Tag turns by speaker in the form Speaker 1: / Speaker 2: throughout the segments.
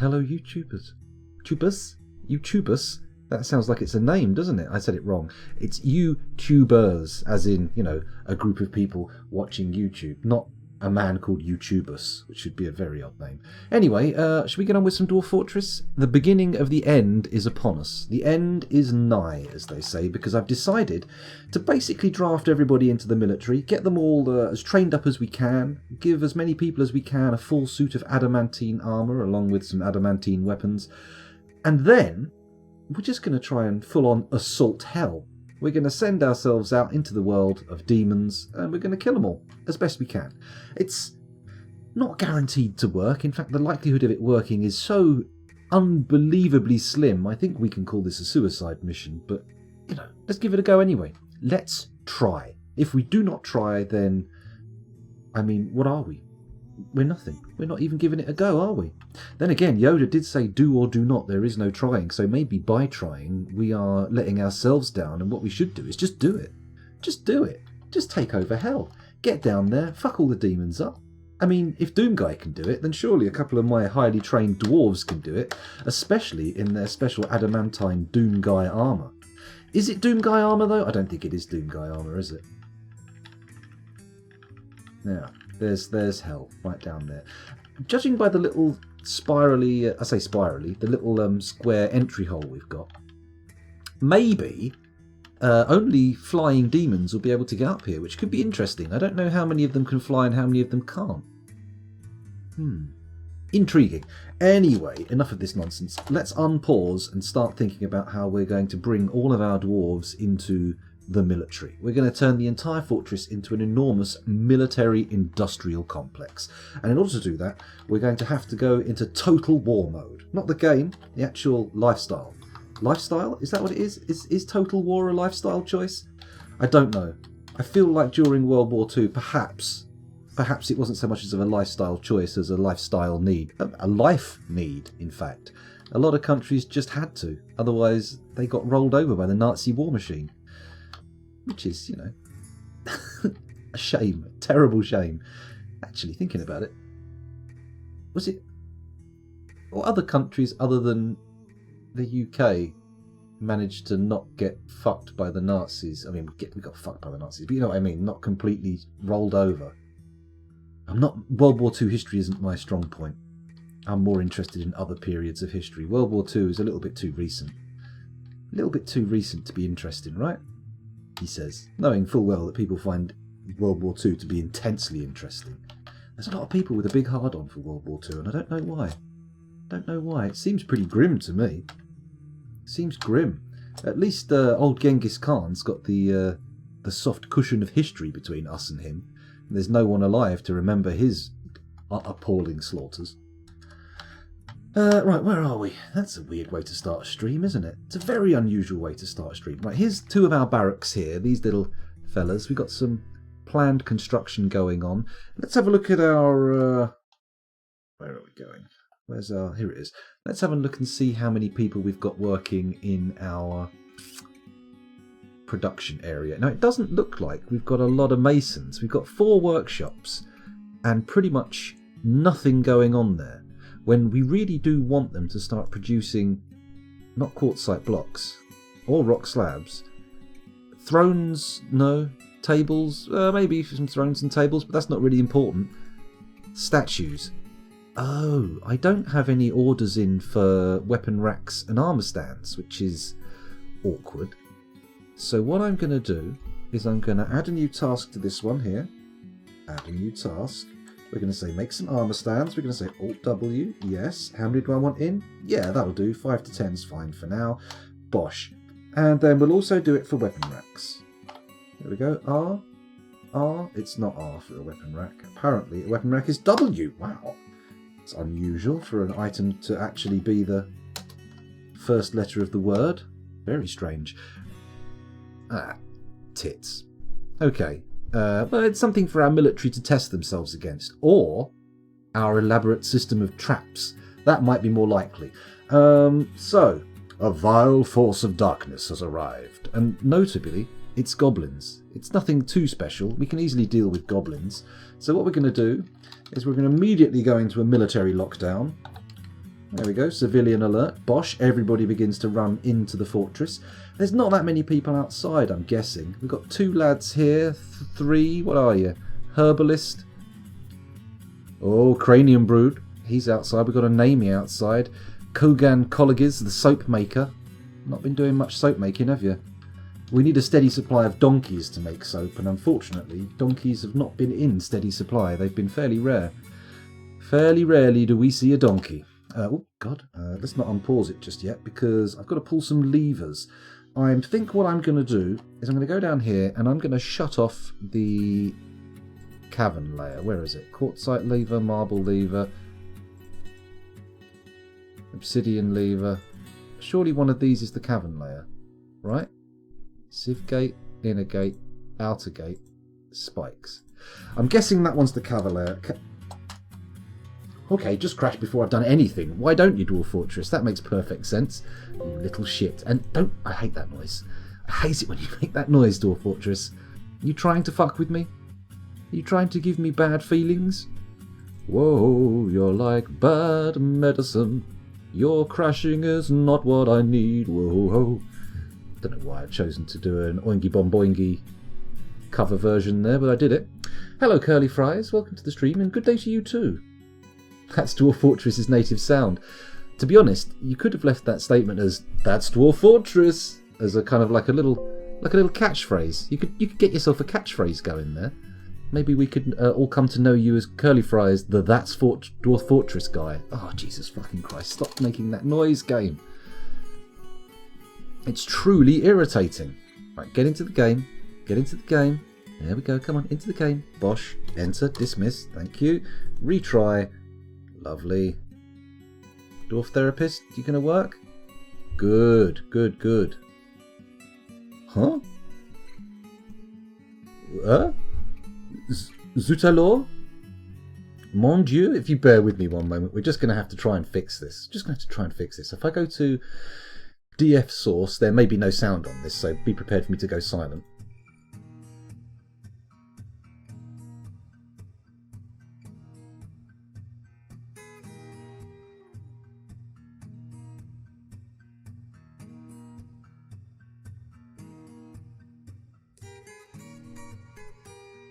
Speaker 1: hello YouTubers. YouTubers? That sounds like it's a name, doesn't it? I said it wrong. It's YouTubers, as in, a group of people watching YouTube, not a man called YouTubus, which should be a very odd name. Anyway, should we get on with some Dwarf Fortress? The beginning of the end is upon us. The end is nigh, as they say, because I've decided to basically draft everybody into the military, get them all as trained up as we can, give as many people as we can a full suit of adamantine armour, along with some adamantine weapons, and then we're just going to try and full-on assault hell. We're going to send ourselves out into the world of demons, and we're going to kill them all as best we can. It's not guaranteed to work. In fact, the likelihood of it working is so unbelievably slim, I think we can call this a suicide mission. But, let's give it a go anyway. Let's try. If we do not try, then, what are we? We're nothing. We're not even giving it a go, are we? Then again, Yoda did say do or do not, there is no trying, so maybe by trying we are letting ourselves down, and what we should do is just do it. Just do it. Just take over hell. Get down there, fuck all the demons up. If Doomguy can do it, then surely a couple of my highly trained dwarves can do it, especially in their special adamantine Doomguy armour. Is it Doomguy armour though? I don't think it is Doomguy armour, is it? Now, there's hell right down there. Judging by the little spirally, the little square entry hole we've got, maybe only flying demons will be able to get up here, which could be interesting. I don't know how many of them can fly and how many of them can't. Intriguing. Anyway, enough of this nonsense. Let's unpause and start thinking about how we're going to bring all of our dwarves into the military. We're going to turn the entire fortress into an enormous military-industrial complex. And in order to do that, we're going to have to go into total war mode. Not the game, the actual lifestyle. Lifestyle? Is that what it is? Is total war a lifestyle choice? I don't know. I feel like during World War II, perhaps it wasn't so much as of a lifestyle choice as a lifestyle need. A life need, in fact. A lot of countries just had to. Otherwise, they got rolled over by the Nazi war machine. Which is, a shame. A terrible shame. Actually, thinking about it. Was it... Or other countries other than the UK managed to not get fucked by the Nazis? We got fucked by the Nazis, but you know what I mean? Not completely rolled over. World War II history isn't my strong point. I'm more interested in other periods of history. World War II is a little bit too recent. A little bit too recent to be interesting, right? He says, knowing full well that people find World War II to be intensely interesting. There's a lot of people with a big hard-on for World War II, and I don't know why. It seems pretty grim to me. Seems grim. At least old Genghis Khan's got the soft cushion of history between us and him. And there's no one alive to remember his appalling slaughters. Right, where are we? That's a weird way to start a stream, isn't it? It's a very unusual way to start a stream. Right, here's two of our barracks here, these little fellas. We've got some planned construction going on. Let's have a look at our... where are we going? Here it is. Let's have a look and see how many people we've got working in our production area. Now, it doesn't look like we've got a lot of masons. We've got 4 workshops and pretty much nothing going on there, when we really do want them to start producing not quartzite blocks or rock slabs. Thrones, no. Tables, maybe some thrones and tables, but that's not really important. Statues. Oh, I don't have any orders in for weapon racks and armour stands, which is awkward. So what I'm going to do is I'm going to add a new task to this one here. Add a new task. We're going to say make some armour stands. We're going to say Alt-W, yes. How many do I want in? Yeah, that'll do. 5 to 10 is fine for now. Bosh. And then we'll also do it for weapon racks. There we go. R. It's not R for a weapon rack. Apparently a weapon rack is W. Wow. It's unusual for an item to actually be the first letter of the word. Very strange. Tits. Okay. Well, it's something for our military to test themselves against. Or our elaborate system of traps. That might be more likely. So, a vile force of darkness has arrived. And notably, it's goblins. It's nothing too special. We can easily deal with goblins. So what we're going to do is we're going to immediately go into a military lockdown. There we go, civilian alert. Bosh, everybody begins to run into the fortress. There's not that many people outside, I'm guessing. We've got 2 lads here, 3, what are you? Herbalist. Oh, Cranium Brood, he's outside. We've got a Namie outside. Kogan Collegies, the soap maker. Not been doing much soap making, have you? We need a steady supply of donkeys to make soap, and unfortunately, donkeys have not been in steady supply. They've been fairly rare. Fairly rarely do we see a donkey. Oh, God. Let's not unpause it just yet, because I've got to pull some levers. I think what I'm going to do is I'm going to go down here, and I'm going to shut off the cavern layer. Where is it? Quartzite lever, marble lever, obsidian lever. Surely one of these is the cavern layer, right? Sieve gate, inner gate, outer gate, spikes. I'm guessing that one's the cavern layer. Okay, just crash before I've done anything. Why don't you, Dwarf Fortress? That makes perfect sense. You little shit. And don't... I hate that noise. I hate it when you make that noise, Dwarf Fortress. You trying to fuck with me? You trying to give me bad feelings? Whoa, you're like bad medicine. Your crashing is not what I need. Whoa. Don't know why I've chosen to do an Oingy Bomb Boingy cover version there, but I did it. Hello, Curly Fries. Welcome to the stream, and good day to you too. That's Dwarf Fortress's native sound. To be honest, you could have left that statement as "That's Dwarf Fortress" as a kind of like a little catchphrase. You could get yourself a catchphrase going there. Maybe we could all come to know you as Curly Fries, the Dwarf Fortress guy. Oh, Jesus fucking Christ. Stop making that noise, game. It's truly irritating. Right, get into the game. Get into the game. There we go. Come on, into the game. Bosh. Enter. Dismiss. Thank you. Retry. Lovely. Dwarf Therapist, you going to work? Good, good, good. Huh? Zut alors? Mon Dieu, if you bear with me one moment, we're just going to have to try and fix this. If I go to DF source, there may be no sound on this, so be prepared for me to go silent.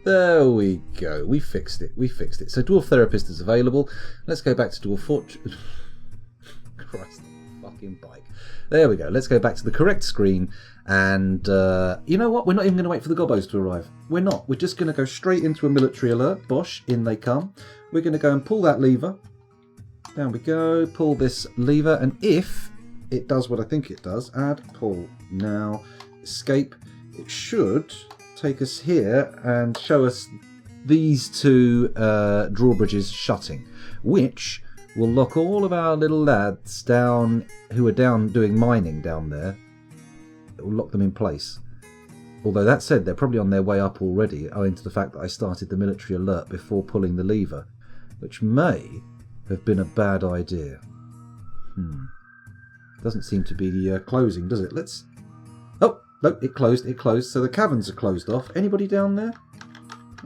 Speaker 1: There we go. We fixed it. So Dwarf Therapist is available. Let's go back to Dwarf Fortress. Christ, fucking bike. There we go. Let's go back to the correct screen. And you know what? We're not even going to wait for the gobbos to arrive. We're not. We're just going to go straight into a military alert. Bosh, in they come. We're going to go and pull that lever. Down we go. Pull this lever. And if it does what I think it does, add, pull, now, escape. It should take us here and show us these 2 drawbridges shutting, which will lock all of our little lads down who are down doing mining down there. It will lock them in place. Although that said, they're probably on their way up already, owing to the fact that I started the military alert before pulling the lever, which may have been a bad idea. Doesn't seem to be closing, does it? Let's... Oh! No, it closed, so the caverns are closed off. Anybody down there?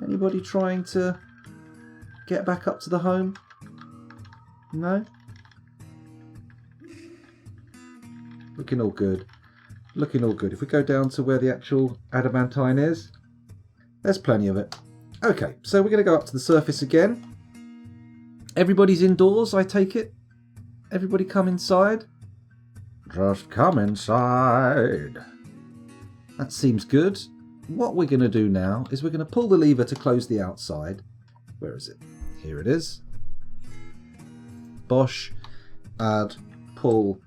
Speaker 1: Anybody trying to get back up to the home? No? Looking all good. If we go down to where the actual adamantine is, there's plenty of it. Okay, so we're going to go up to the surface again. Everybody's indoors, I take it? Everybody come inside? Just come inside. That seems good. What we're going to do now is we're going to pull the lever to close the outside. Where is it? Here it is. Bosh, add, pull,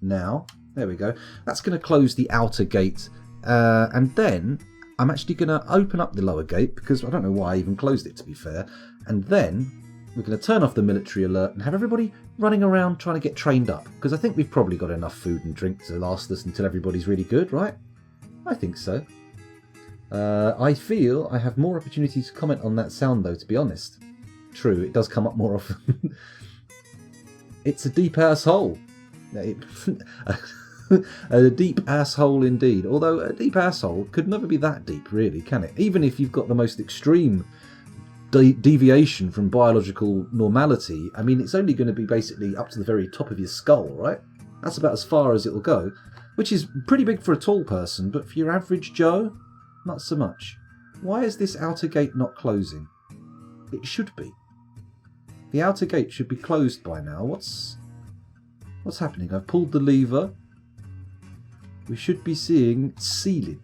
Speaker 1: now. There we go. That's going to close the outer gate. And then I'm actually going to open up the lower gate because I don't know why I even closed it, to be fair. And then we're going to turn off the military alert and have everybody running around trying to get trained up. Because I think we've probably got enough food and drink to last us until everybody's really good, right? I think so. I feel I have more opportunity to comment on that sound, though, to be honest. True, it does come up more often. It's a deep asshole. A deep asshole indeed. Although a deep asshole could never be that deep, really, can it? Even if you've got the most extreme deviation from biological normality, I mean, it's only going to be basically up to the very top of your skull, right? That's about as far as it'll go, which is pretty big for a tall person, but for your average Joe, not so much. Why is this outer gate not closing? It should be. The outer gate should be closed by now. What's happening? I've pulled the lever. We should be seeing ceiling.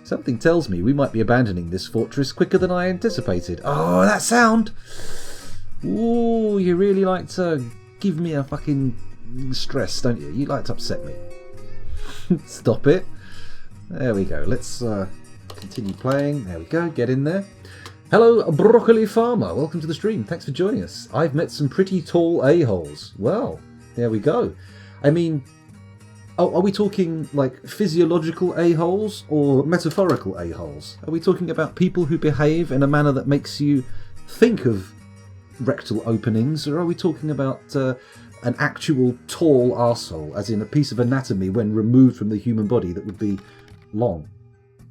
Speaker 1: Something tells me we might be abandoning this fortress quicker than I anticipated. Oh, that sound! Ooh, you really like to give me a fucking stress, don't you? You like to upset me. Stop it. There we go. Let's continue playing. There we go. Get in there. Hello, Broccoli Farmer. Welcome to the stream. Thanks for joining us. I've met some pretty tall a-holes. Well, there we go. I mean, are we talking like physiological a-holes or metaphorical a-holes? Are we talking about people who behave in a manner that makes you think of rectal openings, or are we talking about an actual tall arsehole, as in a piece of anatomy when removed from the human body that would be long?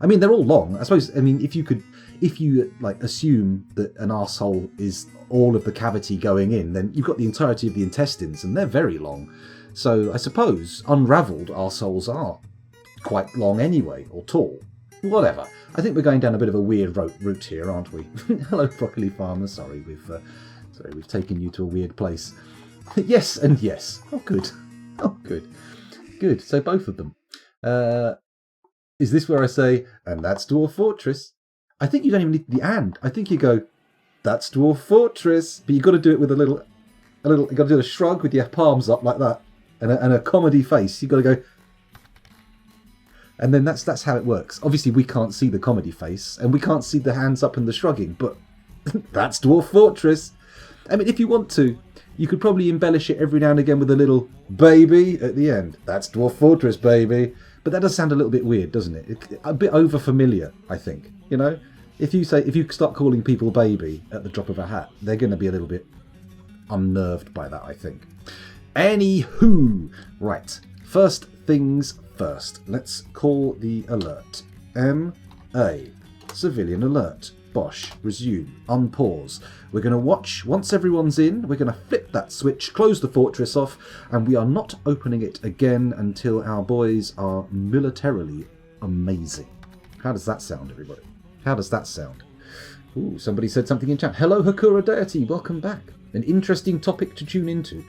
Speaker 1: I mean, they're all long. I suppose, I mean, if you like assume that an arsehole is all of the cavity going in, then you've got the entirety of the intestines, and they're very long. So I suppose unravelled arseholes are quite long anyway, or tall. Whatever. I think we're going down a bit of a weird route here, aren't we? Hello, Broccoli Farmer. Sorry, we've taken you to a weird place. Yes and yes. Oh, good. Oh, good. Good. So both of them. Is this where I say, and that's Dwarf Fortress? I think you don't even need the and. I think you go, that's Dwarf Fortress. But you've got to do it with a little, you've got to do a shrug with your palms up like that. And a comedy face. You've got to go, and then that's how it works. Obviously, we can't see the comedy face, and we can't see the hands up and the shrugging, but that's Dwarf Fortress. I mean, if you want to, you could probably embellish it every now and again with a little baby at the end. That's Dwarf Fortress, baby. But that does sound a little bit weird, doesn't it? A bit over-familiar, I think. You know? If you start calling people baby at the drop of a hat, they're going to be a little bit unnerved by that, I think. Anywho, right. First things first. Let's call the alert. MA. Civilian alert. Bosh. Resume. Unpause. We're going to watch. Once everyone's in, we're going to flip that switch, close the fortress off, and we are not opening it again until our boys are militarily amazing. How does that sound, everybody? How does that sound? Ooh, somebody said something in chat. Hello, Hakura Deity. Welcome back. An interesting topic to tune into.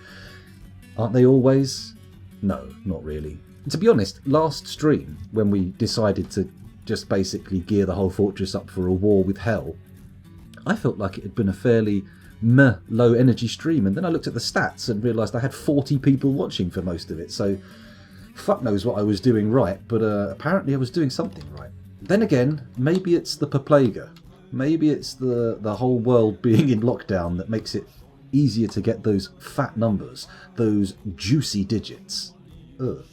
Speaker 1: Aren't they always? No, not really. And to be honest, last stream, when we decided to just basically gear the whole fortress up for a war with hell, I felt like it had been a fairly low energy stream, and then I looked at the stats and realised I had 40 people watching for most of it, so fuck knows what I was doing right, but apparently I was doing something right. Then again, maybe it's the Paplaga. Maybe it's the whole world being in lockdown that makes it easier to get those fat numbers, those juicy digits. Ugh.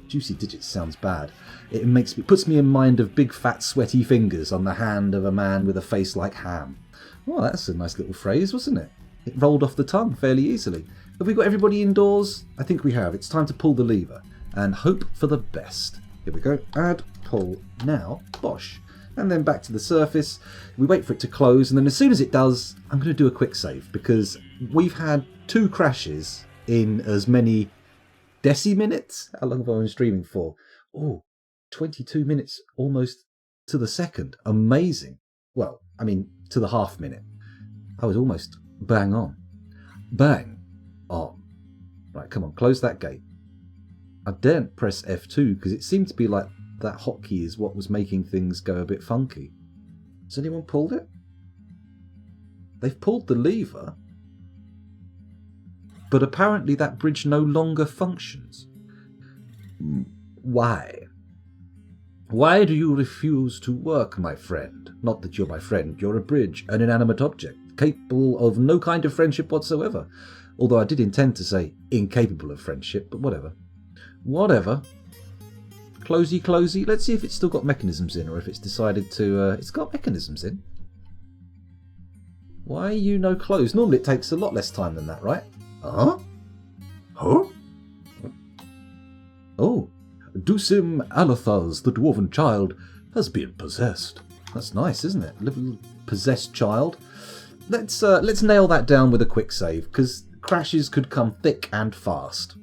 Speaker 1: Juicy digits sounds bad. It puts me in mind of big fat sweaty fingers on the hand of a man with a face like ham. Well, that's a nice little phrase, wasn't it? It rolled off the tongue fairly easily. Have we got everybody indoors? I think we have. It's time to pull the lever and hope for the best. Here we go. Add, pull, now, bosh. And then back to the surface. We wait for it to close, and then as soon as it does, I'm going to do a quick save, because we've had 2 crashes in as many minutes. How long have I been streaming for? Oh, 22 minutes almost to the second. Amazing. Well, I mean, to the half minute. I was almost bang on. Bang on. Right, come on, close that gate. I daren't press F2 because it seemed to be like that hotkey is what was making things go a bit funky. Has anyone pulled it? They've pulled the lever, but apparently that bridge no longer functions. Why? Why do you refuse to work, my friend? Not that you're my friend, you're a bridge, an inanimate object, capable of no kind of friendship whatsoever. Although I did intend to say incapable of friendship, but whatever. Whatever. Closey, closey. Let's see if it's still got mechanisms in, or if it's decided to... it's got mechanisms in. Why are you no close? Normally it takes a lot less time than that, right? Huh? Huh? Oh. Dusim Alathaz, the dwarven child, has been possessed. That's nice, isn't it? A little possessed child. Let's nail that down with a quick save, because crashes could come thick and fast.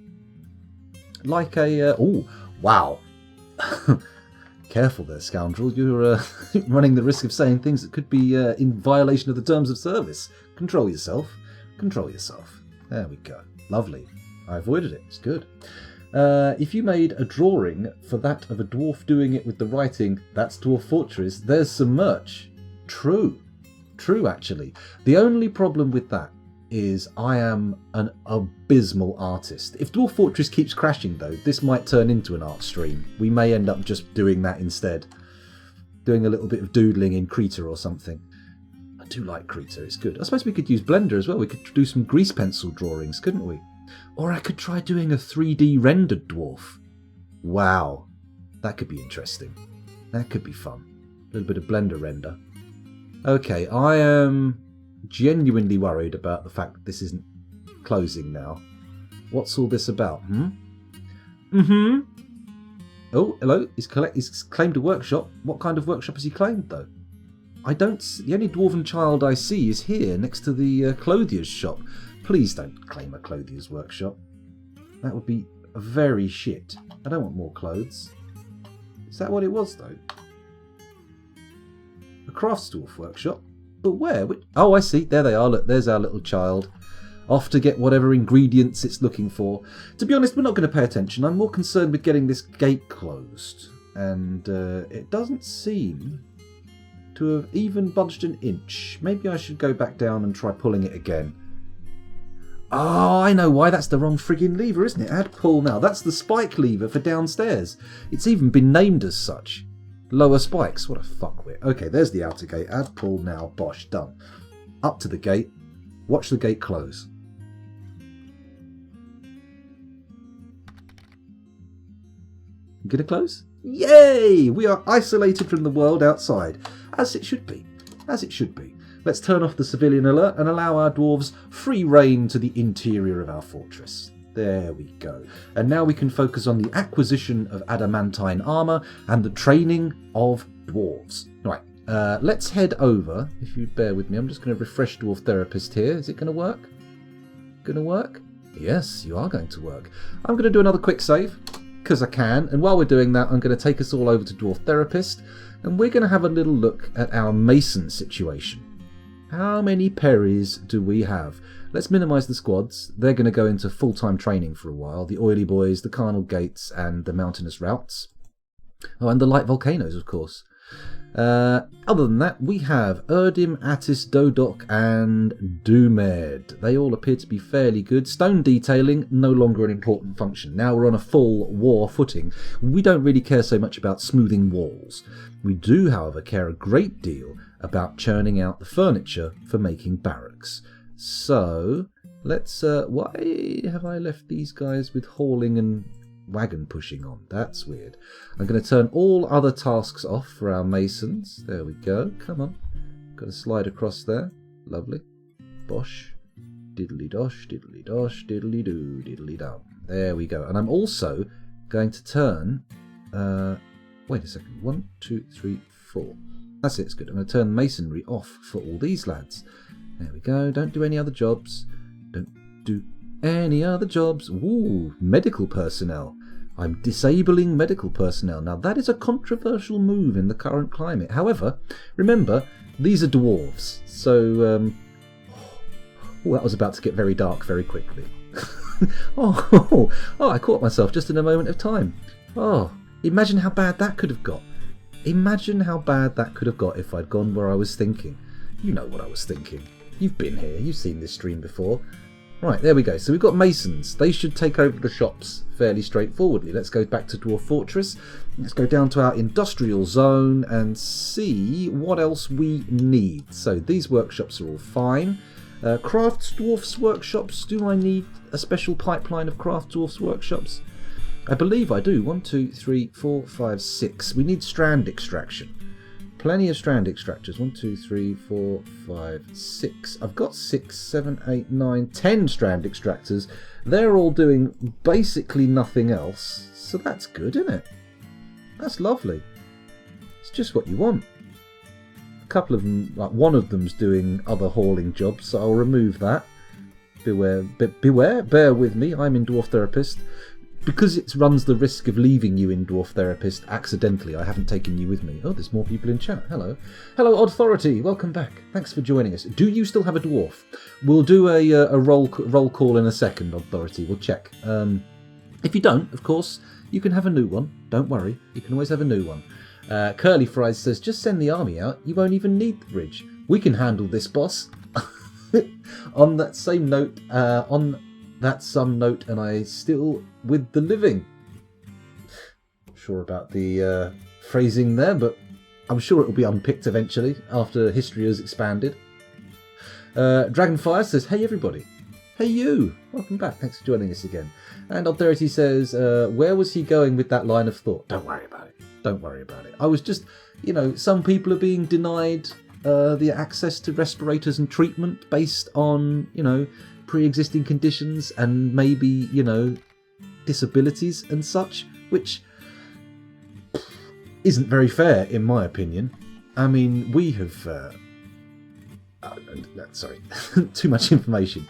Speaker 1: Like a... oh, wow. Careful there, scoundrel. You're running the risk of saying things that could be in violation of the terms of service. Control yourself. Control yourself. There we go. Lovely. I avoided it. It's good. If you made a drawing for that of a dwarf doing it with the writing, "That's Dwarf Fortress," there's some merch. True. True, actually. The only problem with that is I am an abysmal artist. If Dwarf Fortress keeps crashing, though, this might turn into an art stream. We may end up just doing that instead. Doing a little bit of doodling in Krita or something. I do like Krita, it's good. I suppose we could use Blender as well. We could do some grease pencil drawings, couldn't we? Or I could try doing a 3D rendered dwarf. Wow. That could be interesting. That could be fun. A little bit of Blender render. Okay, I am genuinely worried about the fact that this isn't closing now. What's all this about? Oh, hello. He's claimed a workshop. What kind of workshop has he claimed, though? I don't see... The only dwarven child I see is here, next to the clothier's shop. Please don't claim a clothier's workshop. That would be very shit. I don't want more clothes. Is that what it was, though? A crafts dwarf workshop? But where? Oh, I see. There they are. Look, there's our little child. Off to get whatever ingredients it's looking for. To be honest, we're not going to pay attention. I'm more concerned with getting this gate closed. And it doesn't seem to have even budged an inch. Maybe I should go back down and try pulling it again. Oh, I know why. That's the wrong friggin' lever, isn't it? Add pull now. That's the spike lever for downstairs. It's even been named as such. Lower spikes. What a fuckwit. Okay, there's the outer gate. Add pull now. Bosh. Done. Up to the gate. Watch the gate close. Gonna close? Yay! We are isolated from the world outside. As it should be. As it should be. Let's turn off the civilian alert and allow our dwarves free rein to the interior of our fortress. There we go. And now we can focus on the acquisition of adamantine armour and the training of dwarves. Right, let's head over. If you bear with me, I'm just going to refresh Dwarf Therapist here. Is it going to work? Going to work? Yes, you are going to work. I'm going to do another quick save, because I can. And while we're doing that, I'm going to take us all over to Dwarf Therapist. And we're going to have a little look at our Mason situation. How many Perrys do we have? Let's minimise the squads. They're going to go into full-time training for a while. The Oily Boys, the Carnal Gates, and the Mountainous Routes. Oh, and the Light Volcanoes, of course. Other than that, we have Erdim, Attis, Dodok, and Doomed. They all appear to be fairly good. Stone detailing, no longer an important function. Now we're on a full war footing. We don't really care so much about smoothing walls. We do, however, care a great deal about churning out the furniture for making barracks. So, let's... why have I left these guys with hauling and wagon pushing on? That's weird. I'm going to turn all other tasks off for our masons. There we go. Come on. Got to slide across there. Lovely. Bosh. Diddly-dosh, diddly-dosh, diddly-doo, diddly-dum. There we go. And I'm also going to turn... wait a second. 1, 2, 3, 4. That's it. It's good. I'm going to turn masonry off for all these lads. There we go. Don't do any other jobs. Don't do any other jobs. Ooh, medical personnel. I'm disabling medical personnel. Now, that is a controversial move in the current climate. However, remember, these are dwarves. So, that was about to get very dark very quickly. Oh, I caught myself just in a moment of time. Oh, imagine how bad that could have got. Imagine how bad that could have got if I'd gone where I was thinking. You know what I was thinking. You've been here. You've seen this stream before. Right, there we go. So we've got masons. They should take over the shops fairly straightforwardly. Let's go back to Dwarf Fortress. Let's go down to our industrial zone and see what else we need. So these workshops are all fine. Crafts Dwarfs workshops. Do I need a special pipeline of Craft Dwarfs workshops? I believe I do. 1, 2, 3, 4, 5, 6. We need strand extraction. Plenty of strand extractors. 1, 2, 3, 4, 5, 6. I've got 6, 7, 8, 9, 10 strand extractors. They're all doing basically nothing else. So that's good, isn't it? That's lovely. It's just what you want. A couple of them, like one of them's doing other hauling jobs, so I'll remove that. Beware, bear with me, I'm in Dwarf Therapist. Because it runs the risk of leaving you in Dwarf Therapist accidentally, I haven't taken you with me. Oh, there's more people in chat. Hello. Hello, Authority. Welcome back. Thanks for joining us. Do you still have a dwarf? We'll do a roll call in a second, Authority. We'll check. If you don't, of course, you can have a new one. Don't worry. You can always have a new one. Curly Fries says, just send the army out. You won't even need the bridge. We can handle this, boss. On that same note, and I still with the living. Not sure about the phrasing there, but I'm sure it will be unpicked eventually after history has expanded. Dragonfire says, hey everybody. Hey you. Welcome back. Thanks for joining us again. And Authority says, where was he going with that line of thought? Don't worry about it. Don't worry about it. I was just, some people are being denied the access to respirators and treatment based on, pre-existing conditions and maybe, disabilities and such, which isn't very fair in my opinion. I mean, we have... sorry, too much information.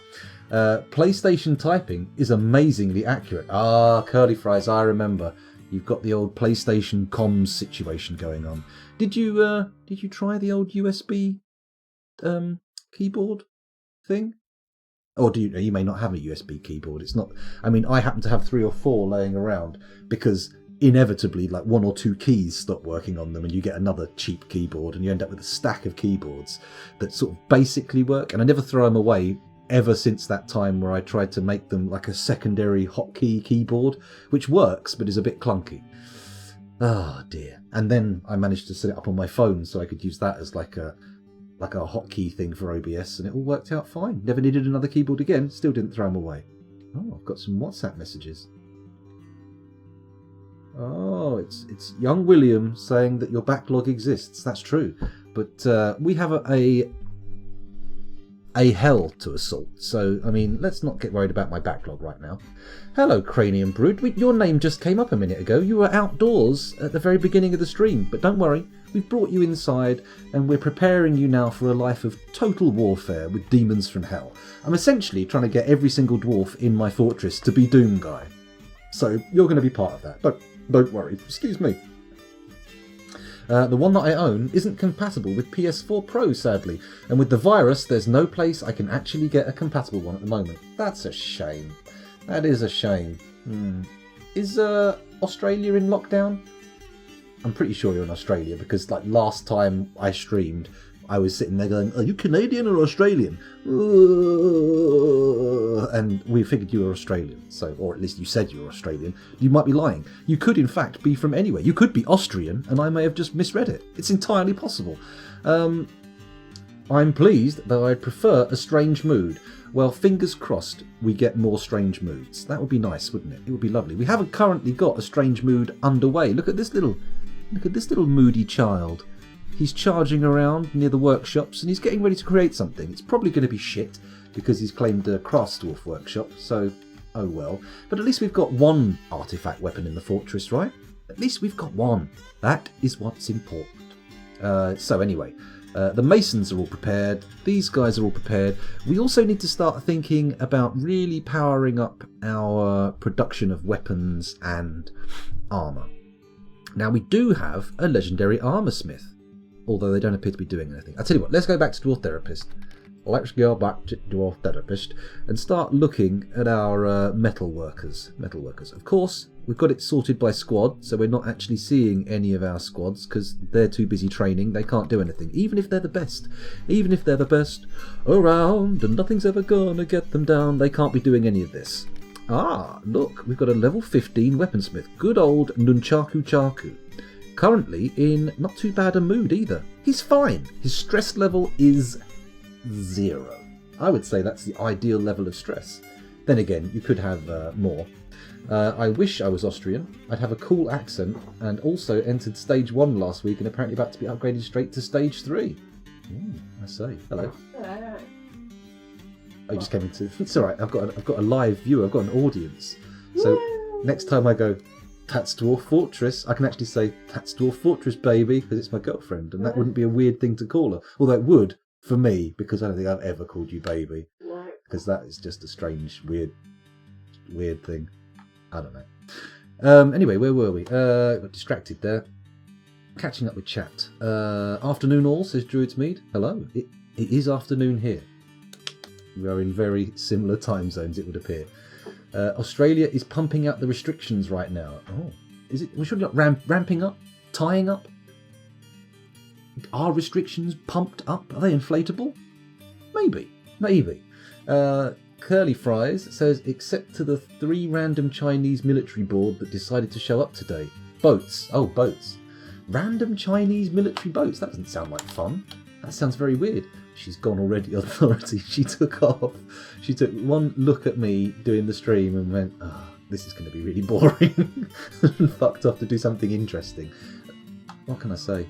Speaker 1: PlayStation typing is amazingly accurate. Ah, Curly Fries, I remember. You've got the old PlayStation comms situation going on. Did you try the old USB keyboard thing? Or you may not have a USB keyboard. It's not. I mean, I happen to have 3 or 4 laying around because inevitably, like 1 or 2 keys stop working on them, and you get another cheap keyboard, and you end up with a stack of keyboards that sort of basically work. And I never throw them away ever since that time where I tried to make them like a secondary hotkey keyboard, which works but is a bit clunky. Oh dear. And then I managed to set it up on my phone so I could use that as like a hotkey thing for OBS, and it all worked out fine. Never needed another keyboard again. Still didn't throw them away. Oh, I've got some WhatsApp messages. Oh, it's young William saying that your backlog exists. That's true, but we have a hell to assault. So, I mean, let's not get worried about my backlog right now. Hello, Cranium Brood. Your name just came up a minute ago. You were outdoors at the very beginning of the stream, but don't worry. We've brought you inside, and we're preparing you now for a life of total warfare with demons from hell. I'm essentially trying to get every single dwarf in my fortress to be Doom Guy. So, you're going to be part of that. Don't worry. Excuse me. The one that I own isn't compatible with PS4 Pro, sadly, and with the virus, there's no place I can actually get a compatible one at the moment. That's a shame. That is a shame. Is Australia in lockdown? I'm pretty sure you're in Australia, because like last time I streamed, I was sitting there going, are you Canadian or Australian? And we figured you were Australian, so, or at least you said you were Australian. You might be lying. You could in fact be from anywhere. You could be Austrian, and I may have just misread it. It's entirely possible. I'm pleased, though I'd prefer a strange mood. Well, fingers crossed we get more strange moods. That would be nice, wouldn't it? It would be lovely. We haven't currently got a strange mood underway. Look at this little moody child. He's charging around near the workshops and he's getting ready to create something. It's probably going to be shit because he's claimed a Craftsdwarf workshop, so oh well. But at least we've got one artifact weapon in the fortress, right? At least we've got one. That is what's important. So anyway, the masons are all prepared. These guys are all prepared. We also need to start thinking about really powering up our production of weapons and armour. Now we do have a legendary armour smith, although they don't appear to be doing anything. I'll tell you what, let's go back to Dwarf Therapist. Let's go back to Dwarf Therapist and start looking at our metal workers. Of course, we've got it sorted by squad, so we're not actually seeing any of our squads because they're too busy training. They can't do anything, even if they're the best. Even if they're the best around and nothing's ever gonna get them down, they can't be doing any of this. Ah, look, we've got a level 15 weaponsmith. Good old Nunchaku Chaku. Currently in not too bad a mood either. He's fine. His stress level is 0. I would say that's the ideal level of stress. Then again, you could have more. I wish I was Austrian. I'd have a cool accent and also entered stage 1 last week and apparently about to be upgraded straight to stage 3. I say. Hello. I just came into... It's alright, I've got a live viewer, I've got an audience. So next time I go, That's Dwarf Fortress. I can actually say, that's Dwarf Fortress, baby, because it's my girlfriend, and that wouldn't be a weird thing to call her. Although it would, for me, because I don't think I've ever called you baby. Because that is just a strange, weird thing. I don't know. Anyway, where were we? Got distracted there. Catching up with chat. Afternoon all, says Druids Mead. Hello. It is afternoon here. We are in very similar time zones, it would appear. Australia is pumping out the restrictions right now. Oh, is it? We should not ramping up, tying up. Are restrictions pumped up? Are they inflatable? Maybe. Curly Fries says, except to the 3 random Chinese military board that decided to show up today. Boats. Oh, boats. Random Chinese military boats. That doesn't sound like fun. That sounds very weird. She's gone already, Authority. She took off. She took one look at me doing the stream and went, this is going to be really boring. And fucked off to do something interesting. What can I say?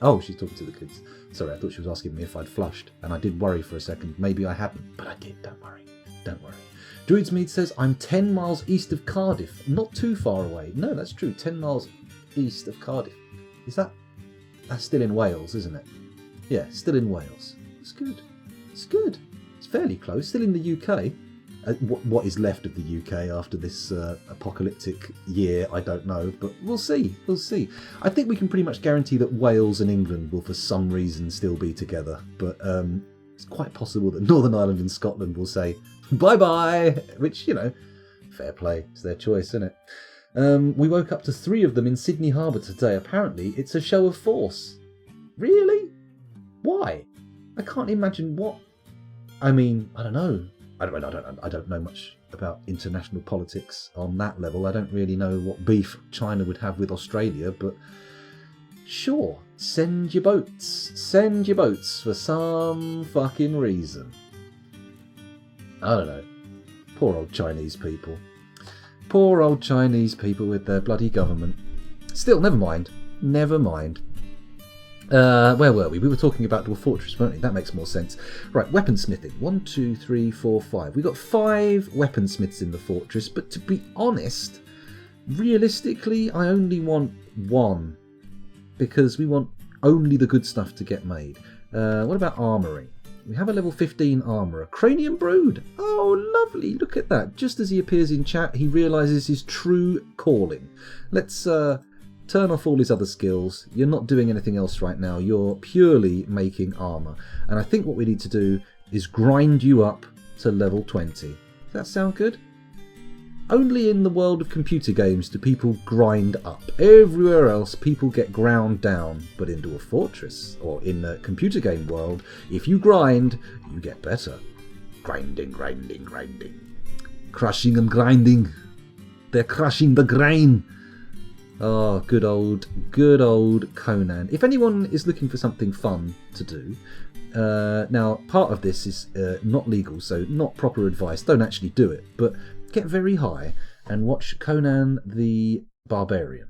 Speaker 1: Oh, she's talking to the kids. Sorry, I thought she was asking me if I'd flushed. And I did worry for a second. Maybe I hadn't. But I did. Don't worry. Druidsmead says, I'm 10 miles east of Cardiff. Not too far away. No, that's true. 10 miles east of Cardiff. Is that... That's still in Wales, isn't it? Yeah, still in Wales. It's good. It's fairly close. Still in the UK. What is left of the UK after this apocalyptic year, I don't know. But we'll see. I think we can pretty much guarantee that Wales and England will for some reason still be together. But it's quite possible that Northern Ireland and Scotland will say, bye-bye. Which, fair play. It's their choice, isn't it? We woke up to 3 of them in Sydney Harbour today. Apparently, it's a show of force. Really? Why? I can't imagine what... I mean, I don't know. I don't know much about international politics on that level. I don't really know what beef China would have with Australia, but sure, send your boats for some fucking reason. I don't know. Poor old Chinese people. Poor old Chinese people with their bloody government. Still, never mind. Where were we? We were talking about Dwarf Fortress, weren't we? That makes more sense. Right, weaponsmithing. 1, 2, 3, 4, 5. We've got 5 weaponsmiths in the fortress, but to be honest, realistically, I only want 1. Because we want only the good stuff to get made. What about armouring? We have a level 15 armourer. Cranium Brood. Oh, lovely. Look at that. Just as he appears in chat, he realises his true calling. Let's turn off all his other skills. You're not doing anything else right now. You're purely making armour. And I think what we need to do is grind you up to level 20. Does that sound good? Only in the world of computer games do people grind up. Everywhere else, people get ground down. But into a fortress, or in the computer game world, if you grind, you get better. Grinding. Crushing and grinding. They're crushing the grain. Oh, good old Conan. If anyone is looking for something fun to do, now part of this is not legal, so not proper advice. Don't actually do it, but get very high and watch Conan the Barbarian.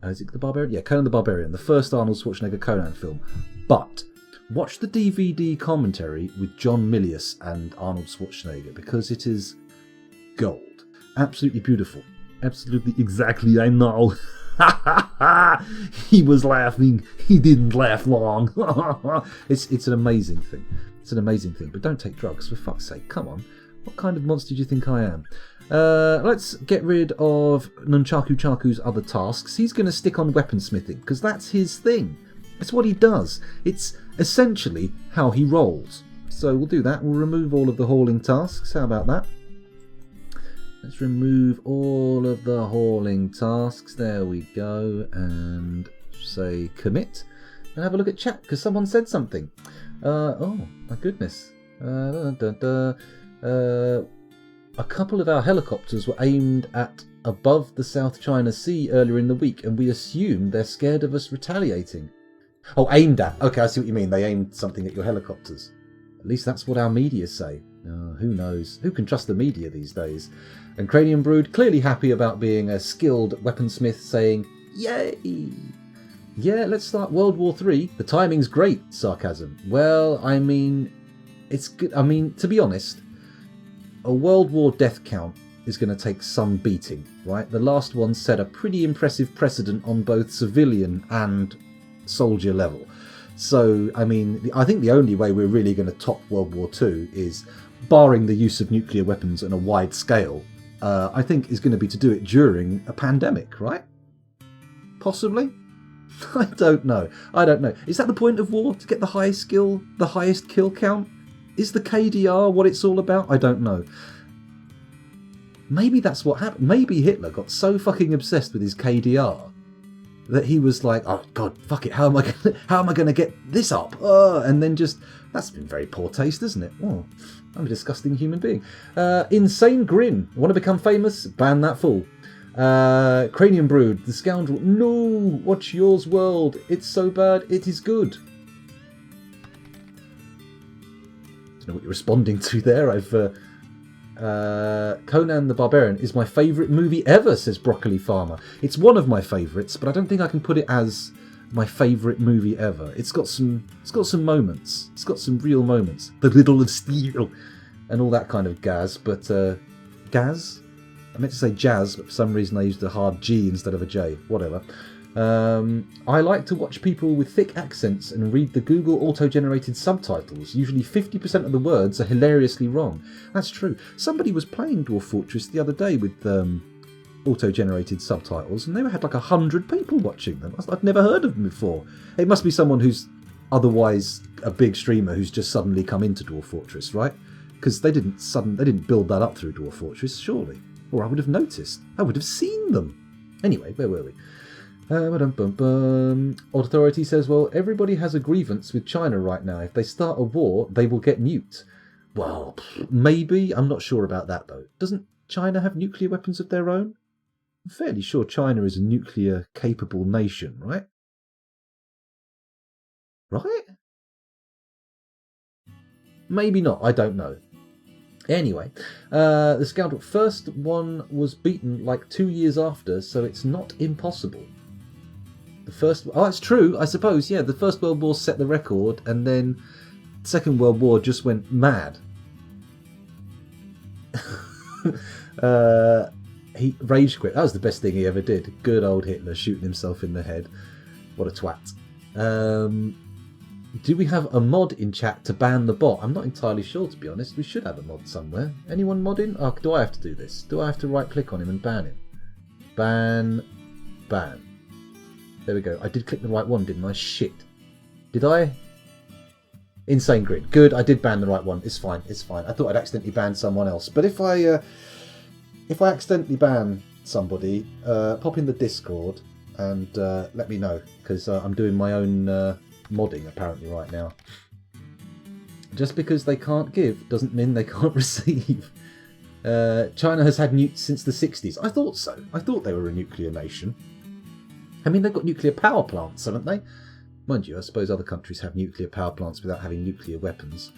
Speaker 1: Is it the Barbarian? Yeah, Conan the Barbarian, the first Arnold Schwarzenegger Conan film. But watch the DVD commentary with John Milius and Arnold Schwarzenegger, because it is gold. Absolutely beautiful. Absolutely, exactly, I know. He was laughing. He didn't laugh long. It's an amazing thing. But don't take drugs, for fuck's sake. Come on. What kind of monster do you think I am? Let's get rid of Nunchaku Chaku's other tasks. He's going to stick on weaponsmithing, because that's his thing. It's what he does. It's essentially how he rolls. So we'll do that. We'll remove all of the hauling tasks. How about that? Let's remove all of the hauling tasks. There we go. And say commit. And have a look at chat, because someone said something. Oh, my goodness. A couple of our helicopters were aimed at above the South China Sea earlier in the week, and we assume they're scared of us retaliating. Oh, aimed at. Okay, I see what you mean. They aimed something at your helicopters. At least that's what our media say. Who knows? Who can trust the media these days? And Cranium Brood, clearly happy about being a skilled weaponsmith, saying, yay! Yeah, let's start World War III. The timing's great, sarcasm. Well, I mean, it's good. I mean, to be honest, a World War death count is going to take some beating, right? The last one set a pretty impressive precedent on both civilian and soldier level. So, I mean, I think the only way we're really going to top World War II is, barring the use of nuclear weapons on a wide scale, I think is going to be to do it during a pandemic, right? Possibly? I don't know. Is that the point of war? To get the highest kill count? Is the KDR what it's all about? I don't know. Maybe that's what happened. Maybe Hitler got so fucking obsessed with his KDR that he was like, oh god, fuck it, how am I gonna get this up? And then just, that's been very poor taste, isn't it? Oh, I'm a disgusting human being. Insane Grin, want to become famous? Ban that fool. Cranium Brood, the scoundrel. No, watch yours world. It's so bad, it is good. Don't know what you're responding to there. Conan the Barbarian is my favourite movie ever, says Broccoli Farmer. It's one of my favourites, but I don't think I can put it as my favourite movie ever. It's got some moments. It's got some real moments. The Riddle of Steel and all that kind of gas, but gas? I meant to say jazz, but for some reason I used a hard G instead of a J. Whatever. I like to watch people with thick accents and read the Google auto-generated subtitles. Usually 50% of the words are hilariously wrong. That's true. Somebody was playing Dwarf Fortress the other day with auto-generated subtitles, and they had like 100 people watching them. I'd never heard of them before. It must be someone who's otherwise a big streamer who's just suddenly come into Dwarf Fortress, right? Because they didn't build that up through Dwarf Fortress, surely. Or I would have noticed. I would have seen them. Anyway, where were we? Authority says, well, everybody has a grievance with China right now. If they start a war, they will get nuked. Well, maybe. I'm not sure about that, though. Doesn't China have nuclear weapons of their own? I'm fairly sure China is a nuclear-capable nation, right? Right? Maybe not. I don't know. Anyway, the scoundrel first one was beaten like 2 years after, so it's not impossible. It's true, I suppose, yeah, the First World War set the record, and then the Second World War just went mad. He rage quit. That was the best thing he ever did. Good old Hitler shooting himself in the head. What a twat. Do we have a mod in chat to ban the bot? I'm not entirely sure, to be honest. We should have a mod somewhere. Anyone modding? Oh, do I have to do this? Do I have to right click on him and ban him? Ban. There we go. I did click the right one, didn't I? Shit. Did I? Insane Grid. Good, I did ban the right one. It's fine. I thought I'd accidentally banned someone else. But if I accidentally ban somebody, pop in the Discord and let me know, because I'm doing my own modding apparently right now. Just because they can't give doesn't mean they can't receive. China has had nukes since the 60s. I thought so. I thought they were a nuclear nation. I mean, they've got nuclear power plants, haven't they? Mind you, I suppose other countries have nuclear power plants without having nuclear weapons.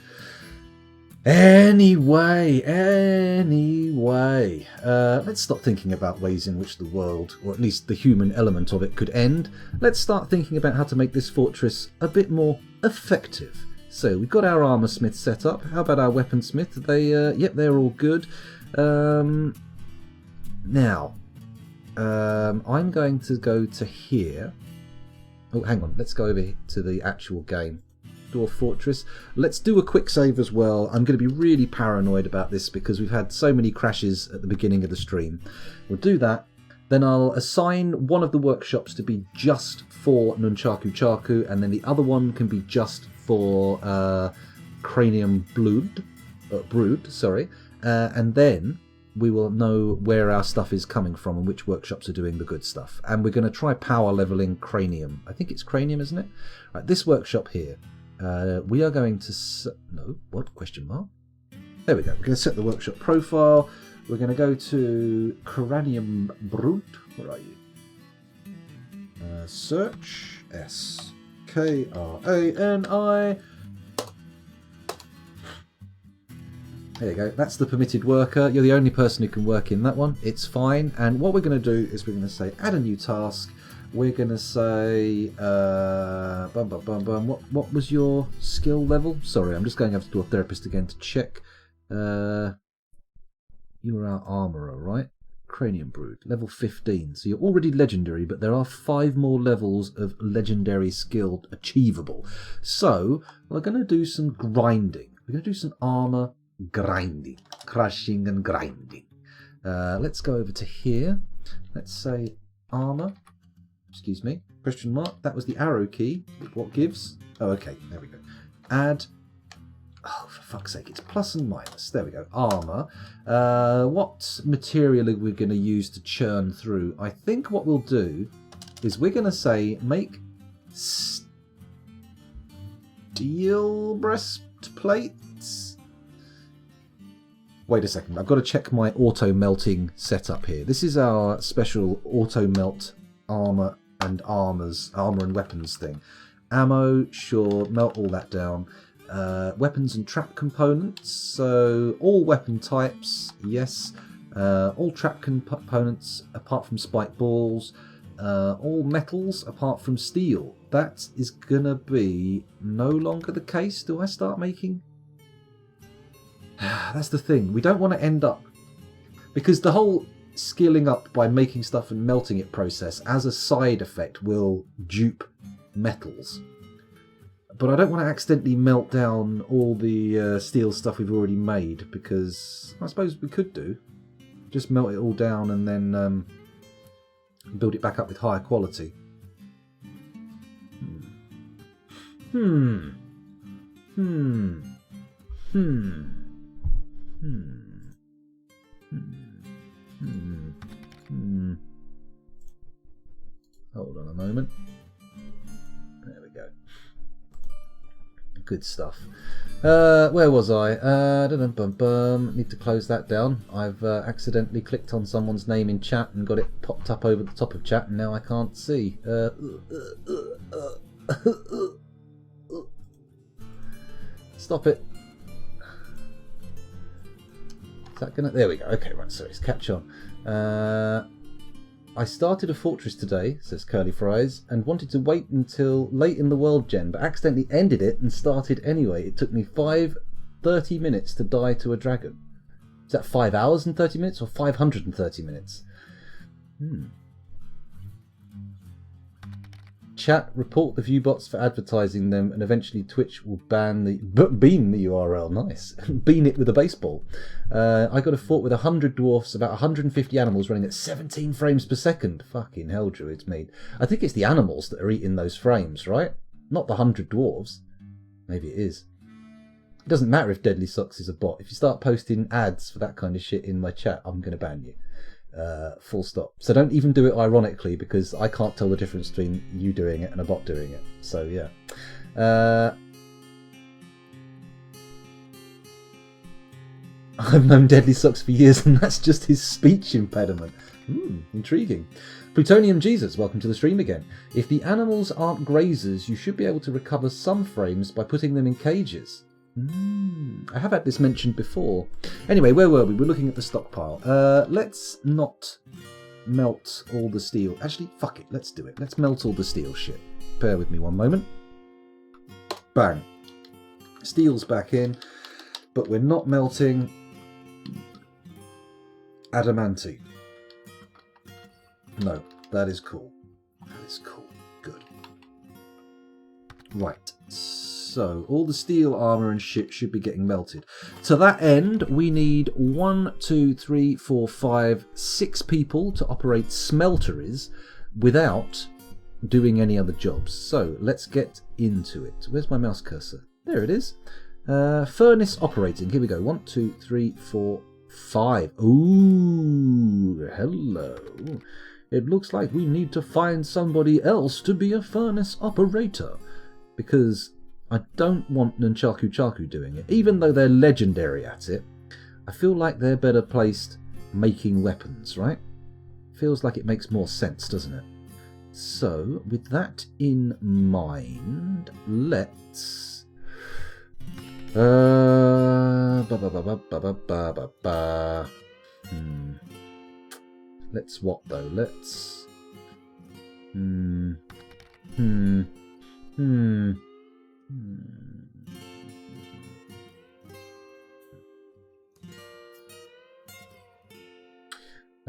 Speaker 1: Anyway, let's stop thinking about ways in which the world, or at least the human element of it, could end. Let's start thinking about how to make this fortress a bit more effective. So we've got our armor smith set up. How about our weaponsmith? Yep, they're all good. Now, I'm going to go to here. Oh, hang on. Let's go over to the actual game. Dwarf Fortress. Let's do a quick save as well. I'm going to be really paranoid about this because we've had so many crashes at the beginning of the stream. We'll do that. Then I'll assign one of the workshops to be just for Nunchaku Chaku, and then the other one can be just for Cranium Brood. And then we will know where our stuff is coming from and which workshops are doing the good stuff. And we're going to try power leveling Cranium. I think it's Cranium, isn't it? Right, this workshop here. We are going to... No, what? Question mark? There we go. We're going to set the workshop profile. We're going to go to Cranium Brood. Where are you? Search. S-K-R-A-N-I. There you go. That's the permitted worker. You're the only person who can work in that one. It's fine. And what we're going to do is we're going to say add a new task. We're going to say, what was your skill level? Sorry, I'm just going over to a therapist again to check. You are our armourer, right? Cranium Brood, level 15. So you're already legendary, but there are 5 more levels of legendary skill achievable. So we're going to do some grinding. We're going to do some armour grinding. Crushing and grinding. Let's go over to here. Let's say armour. Excuse me. Question mark. That was the arrow key. What gives? Oh, okay. There we go. Add. Oh, for fuck's sake, it's plus and minus. There we go. Armour. What material are we going to use to churn through? I think what we'll do is we're going to say make steel breastplates. Wait a second. I've got to check my auto melting setup here. This is our special auto melt armour and weapons thing. Ammo, sure. Melt all that down. Weapons and trap components, so all weapon types, yes. All trap components apart from spike balls. All metals apart from steel. That is gonna be no longer the case. Do I start making? That's the thing. We don't want to end up, because the whole skilling up by making stuff and melting it process as a side effect will dupe metals. But I don't want to accidentally melt down all the steel stuff we've already made, because I suppose we could do. Just melt it all down and then build it back up with higher quality. Hold on a moment. There we go. Good stuff. Where was I? Need to close that down. I've accidentally clicked on someone's name in chat and got it popped up over the top of chat, and now I can't see. Stop it. Is that gonna? There we go. Okay, right. So let's catch on. I started a fortress today, says Curly Fries, and wanted to wait until late in the world gen, but accidentally ended it and started anyway. It took me 30 minutes to die to a dragon. Is that 5 hours and 30 minutes or 530 minutes? Chat, report the viewbots for advertising them, and eventually Twitch will bean the URL. Nice. Bean it with a baseball. I got a fort with 100 dwarfs, about 150 animals running at 17 frames per second. Fucking hell, druids mean. I think it's the animals that are eating those frames, right? Not the 100 dwarves. Maybe it is. It doesn't matter if Deadly Socks is a bot. If you start posting ads for that kind of shit in my chat, I'm going to ban you. Full stop. So don't even do it ironically, because I can't tell the difference between you doing it and a bot doing it. So yeah. I've known Deadly Socks for years, and that's just his speech impediment. Intriguing. Plutonium Jesus, welcome to the stream again. If the animals aren't grazers, you should be able to recover some frames by putting them in cages. I have had this mentioned before. Anyway, where were we? We're looking at the stockpile. Let's not melt all the steel. Actually, fuck it. Let's do it. Let's melt all the steel shit. Bear with me one moment. Bang. Steel's back in, but we're not melting adamantine. No, that is cool. That is cool. Good. Right. So, all the steel armour and shit should be getting melted. To that end, we need 1, 2, 3, 4, 5, 6 people to operate smelteries without doing any other jobs. So, let's get into it. Where's my mouse cursor? There it is. Furnace operating. Here we go. 1, 2, 3, 4, 5. Ooh, hello. It looks like we need to find somebody else to be a furnace operator, because I don't want Nunchaku Chaku doing it. Even though they're legendary at it, I feel like they're better placed making weapons, right? Feels like it makes more sense, doesn't it? So, with that in mind, let's... Let's what, though? Let's...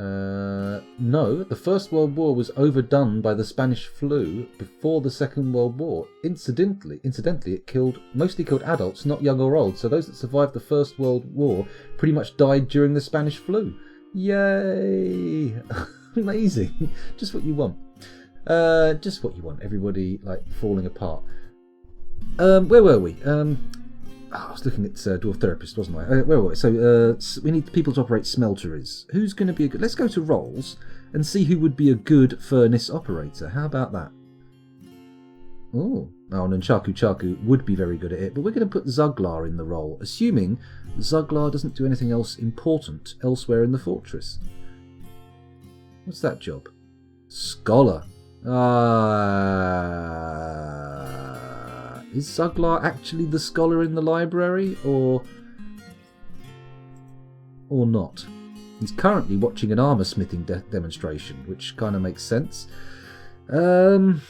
Speaker 1: No, the First World War was overdone by the Spanish flu before the Second World War. Incidentally, it mostly killed adults, not young or old. So those that survived the First World War pretty much died during the Spanish flu. Yay! Amazing. Just what you want. Just what you want. Everybody like falling apart. Where were we? I was looking at Dwarf Therapist, wasn't I? Where were we? So we need people to operate smelteries. Who's going to be a good... Let's go to roles and see who would be a good furnace operator. How about that? Oh, Nunchaku Chaku would be very good at it, but we're going to put Zuglar in the role, assuming Zuglar doesn't do anything else important elsewhere in the fortress. What's that job? Scholar. Is Zuglar actually the scholar in the library, or not? He's currently watching an armour smithing demonstration, which kind of makes sense. Who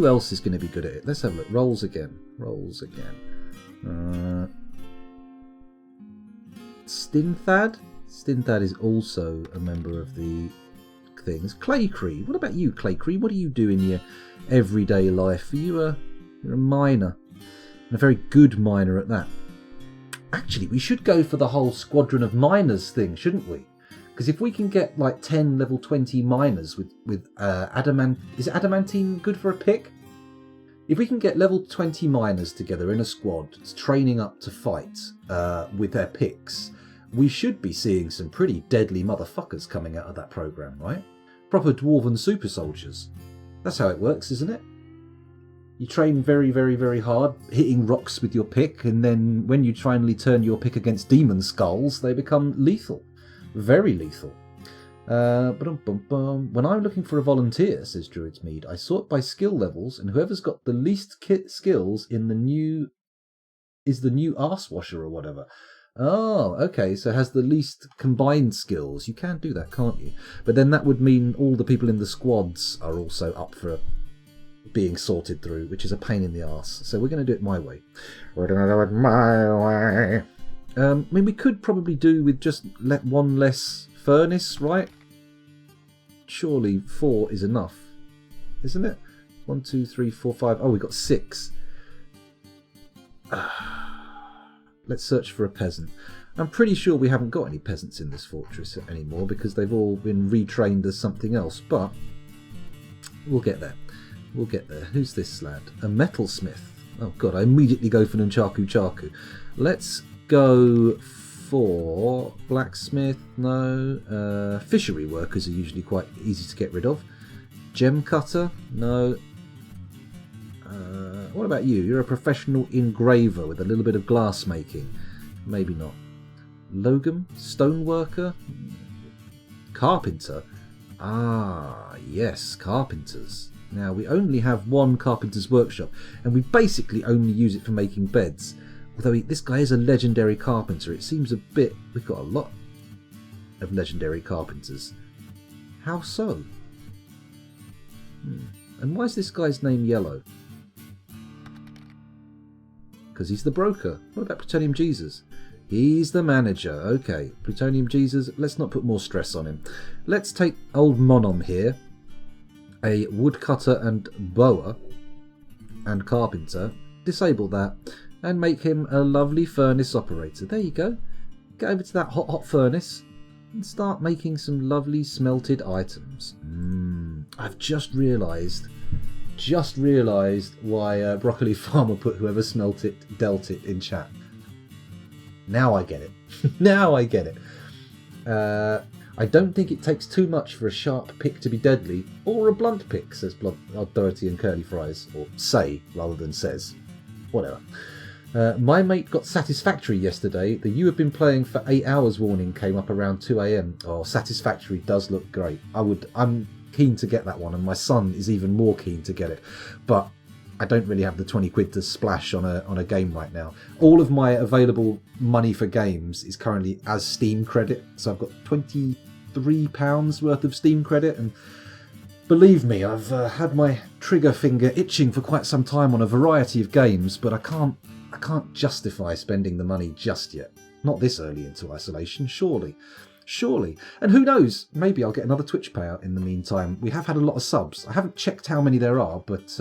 Speaker 1: else is going to be good at it? Let's have a look. Rolls again. Stinthad? Stinthad is also a member of the things. Claycree. What about you, Claycree? What do you do in your everyday life? You're a miner, and a very good miner at that. Actually, we should go for the whole squadron of miners thing, shouldn't we? Because if we can get like 10 level 20 miners with adamant, is adamantine good for a pick? If we can get level 20 miners together in a squad, training up to fight with their picks, we should be seeing some pretty deadly motherfuckers coming out of that program, right? Proper dwarven super soldiers. That's how it works, isn't it? You train very, very, very hard, hitting rocks with your pick, and then when you finally turn your pick against demon skulls, they become lethal. Very lethal. When I'm looking for a volunteer, says Druid's Mead, I sort by skill levels, and whoever's got the least skills in the new... is the new arse washer or whatever. Oh, okay, so it has the least combined skills. You can do that, can't you? But then that would mean all the people in the squads are also up for being sorted through, which is a pain in the arse. So we're going to do it my way. We're going to do it my way. I mean, we could probably do with just one less furnace, right? Surely 4 is enough, isn't it? 1, 2, 3, 4, 5. Oh, we got 6. Let's search for a peasant. I'm pretty sure we haven't got any peasants in this fortress anymore because they've all been retrained as something else, but we'll get there. We'll get there. Who's this lad? A metalsmith. Oh god, I immediately go for Nunchaku Chaku. Let's go for blacksmith. No. Fishery workers are usually quite easy to get rid of. Gem cutter. No. What about you? You're a professional engraver with a little bit of glass making. Maybe not. Logum? Stoneworker? Carpenter? Ah, yes, carpenters. Now, we only have one carpenter's workshop, and we basically only use it for making beds. Although this guy is a legendary carpenter, it seems a bit... We've got a lot of legendary carpenters. How so? And why is this guy's name yellow? Because he's the broker. What about Plutonium Jesus? He's the manager. Okay, Plutonium Jesus, let's not put more stress on him. Let's take old Monom here, a woodcutter and bower and carpenter, disable that, and make him a lovely furnace operator. There you go. Get over to that hot furnace and start making some lovely smelted items. I've just realised why Broccoli Farmer put whoever dealt it in chat. Now I get it. Now I get it. I don't think it takes too much for a sharp pick to be deadly, or a blunt pick, says Blood Dorothy and Curly Fries, or say rather than says. Whatever. My mate got Satisfactory yesterday. The "you have been playing for 8 hours" warning came up around 2 a.m. Oh, Satisfactory does look great. I'm keen to get that one, and my son is even more keen to get it, but I don't really have the 20 quid to splash on a game right now. All of my available money for games is currently as Steam credit, so I've got £23 worth of Steam credit, and believe me, I've had my trigger finger itching for quite some time on a variety of games, but I can't justify spending the money just yet. Not this early into isolation, surely. Surely. And who knows, maybe I'll get another Twitch payout in the meantime. We have had a lot of subs. I haven't checked how many there are, but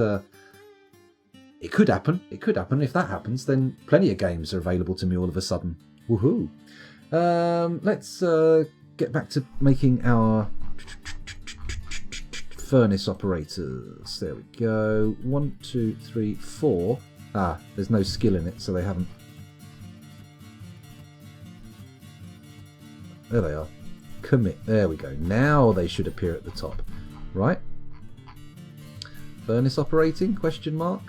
Speaker 1: it could happen. It could happen. If that happens, then plenty of games are available to me all of a sudden. Woohoo. Let's get back to making our furnace operators. There we go. 1, 2, 3, 4. Ah, there's no skill in it, so they haven't. There they are. Commit. There we go. Now they should appear at the top. Right? Furnace operating? Question mark.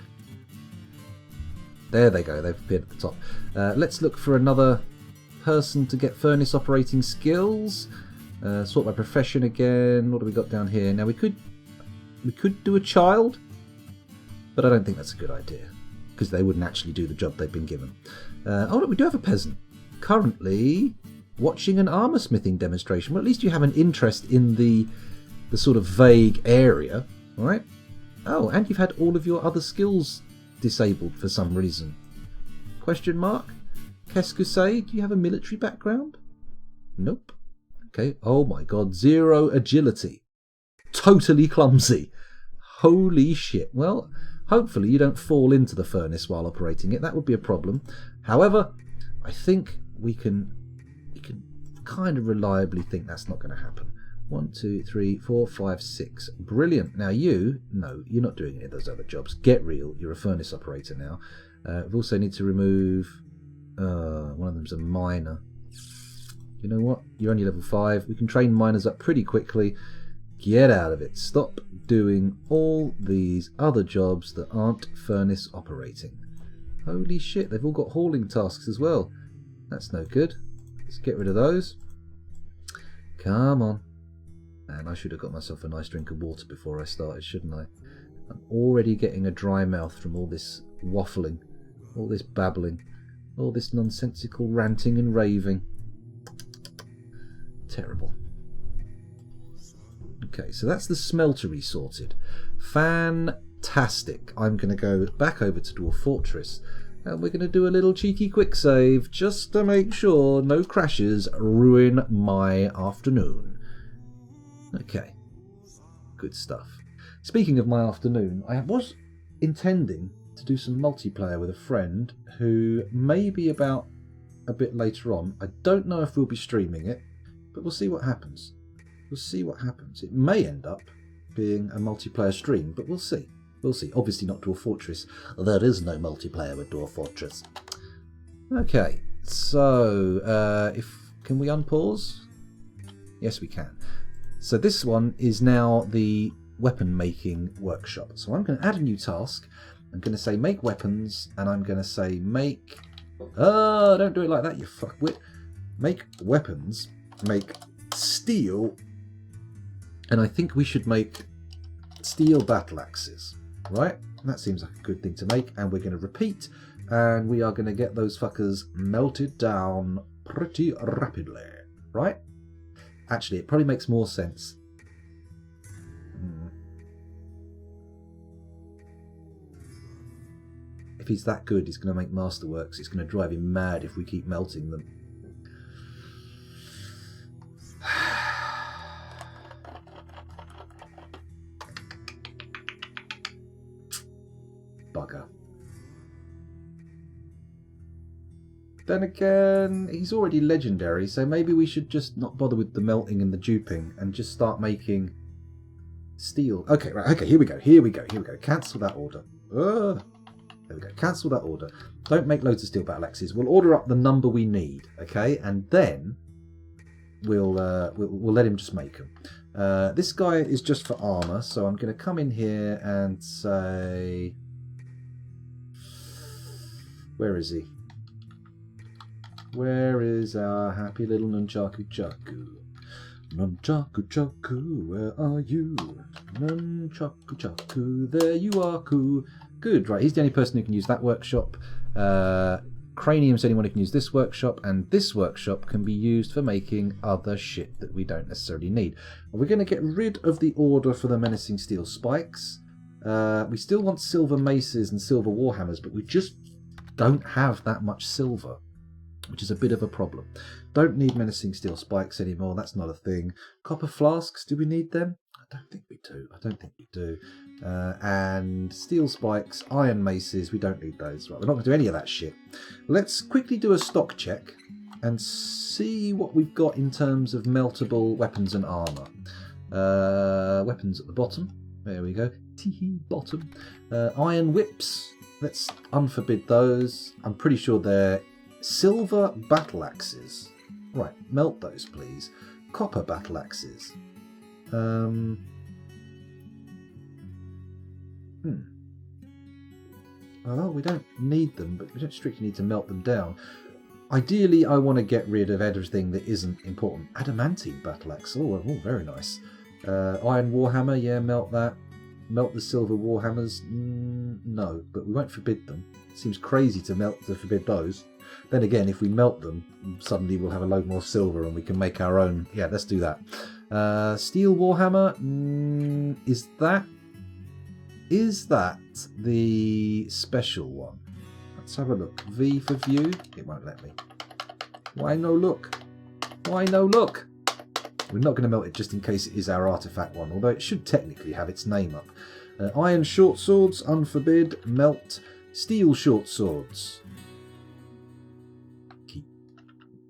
Speaker 1: There they go. They've appeared at the top. Let's look for another person to get furnace operating skills. Sort by profession again. What do we got down here? Now we could do a child, but I don't think that's a good idea because they wouldn't actually do the job they've been given. Oh, look, we do have a peasant currently watching an armor smithing demonstration. Well, at least you have an interest in the sort of vague area, right? Oh, and you've had all of your other skills disabled for some reason. Question mark? Qu'est-ce que c'est? Do you have a military background? Nope. Okay. Oh my god, 0 agility. Totally clumsy. Holy shit. Well, hopefully you don't fall into the furnace while operating it. That would be a problem. However, I think we can kind of reliably think that's not going to happen. 1, 2, 3, 4, 5, 6. Brilliant. Now no, you're not doing any of those other jobs. Get real. You're a furnace operator now. We also need to remove one of them's a miner. You know what? You're only level 5. We can train miners up pretty quickly. Get out of it. Stop doing all these other jobs that aren't furnace operating. Holy shit, they've all got hauling tasks as well. That's no good. Let's get rid of those. Come on. And I should have got myself a nice drink of water before I started, shouldn't I? I'm already getting a dry mouth from all this waffling, all this babbling, all this nonsensical ranting and raving. Terrible. Okay, so that's the smeltery sorted. Fantastic. I'm going to go back over to Dwarf Fortress and we're going to do a little cheeky quick save just to make sure no crashes ruin my afternoon. Okay, good stuff. Speaking of my afternoon, I was intending to do some multiplayer with a friend who may be about a bit later on. I don't know if we'll be streaming it, but we'll see what happens. We'll see what happens. It may end up being a multiplayer stream, but we'll see. We'll see. Obviously not Dwarf Fortress. There is no multiplayer with Dwarf Fortress. Okay, so can we unpause? Yes, we can. So this one is now the weapon making workshop. So I'm going to add a new task. I'm going to say make weapons, and I'm going to say make... Oh, don't do it like that, you fuckwit. Make weapons, make steel, and I think we should make steel battle axes, right? That seems like a good thing to make, and we're going to repeat, and we are going to get those fuckers melted down pretty rapidly, right? Actually, it probably makes more sense. If he's that good, he's going to make masterworks. It's going to drive him mad if we keep melting them. Bugger. Then again, he's already legendary, so maybe we should just not bother with the melting and the duping and just start making steel. Okay, right, okay, here we go. Cancel that order. There we go. Cancel that order. Don't make loads of steel battle axes. We'll order up the number we need, okay? And then we'll let him just make them. This guy is just for armor, so I'm going to come in here and say... Where is he? Where is our happy little Nunchaku Chaku? Nunchaku Chaku, where are you? Nunchaku Chaku, there you are, Ku. Good, right, he's the only person who can use that workshop. Cranium's the only one who can use this workshop, and this workshop can be used for making other shit that we don't necessarily need. We're going to get rid of the order for the menacing steel spikes. We still want silver maces and silver warhammers, but we just don't have that much silver. which is a bit of a problem. Don't need menacing steel spikes anymore. That's not a thing. Copper flasks, do we need them? I don't think we do. I don't think we do. And steel spikes, iron maces, we don't need those. Right, we're not going to do any of that shit. Let's quickly do a stock check and see what we've got in terms of meltable weapons and armour. Weapons at the bottom. There we go. Tee bottom. Iron whips. Let's unforbid those. I'm pretty sure they're silver battle axes. Right, melt those please. Copper battle axes. Oh, we don't need them, but we don't strictly need to melt them down. Ideally, I want to get rid of everything that isn't important. Adamantine battle axe. Oh, very nice. Iron warhammer. Yeah, melt that. Melt the silver warhammers. No, but we won't forbid them. It seems crazy to forbid those. Then again, if we melt them, suddenly we'll have a load more silver and we can make our own. Yeah, let's do that. Steel warhammer. Is that the special one? Let's have a look. V for view. It won't let me. Why no look? Why no look? We're not going to melt it just in case it is our artifact one, although it should technically have its name up. Iron short swords, unforbid, melt. Steel short swords. Keep.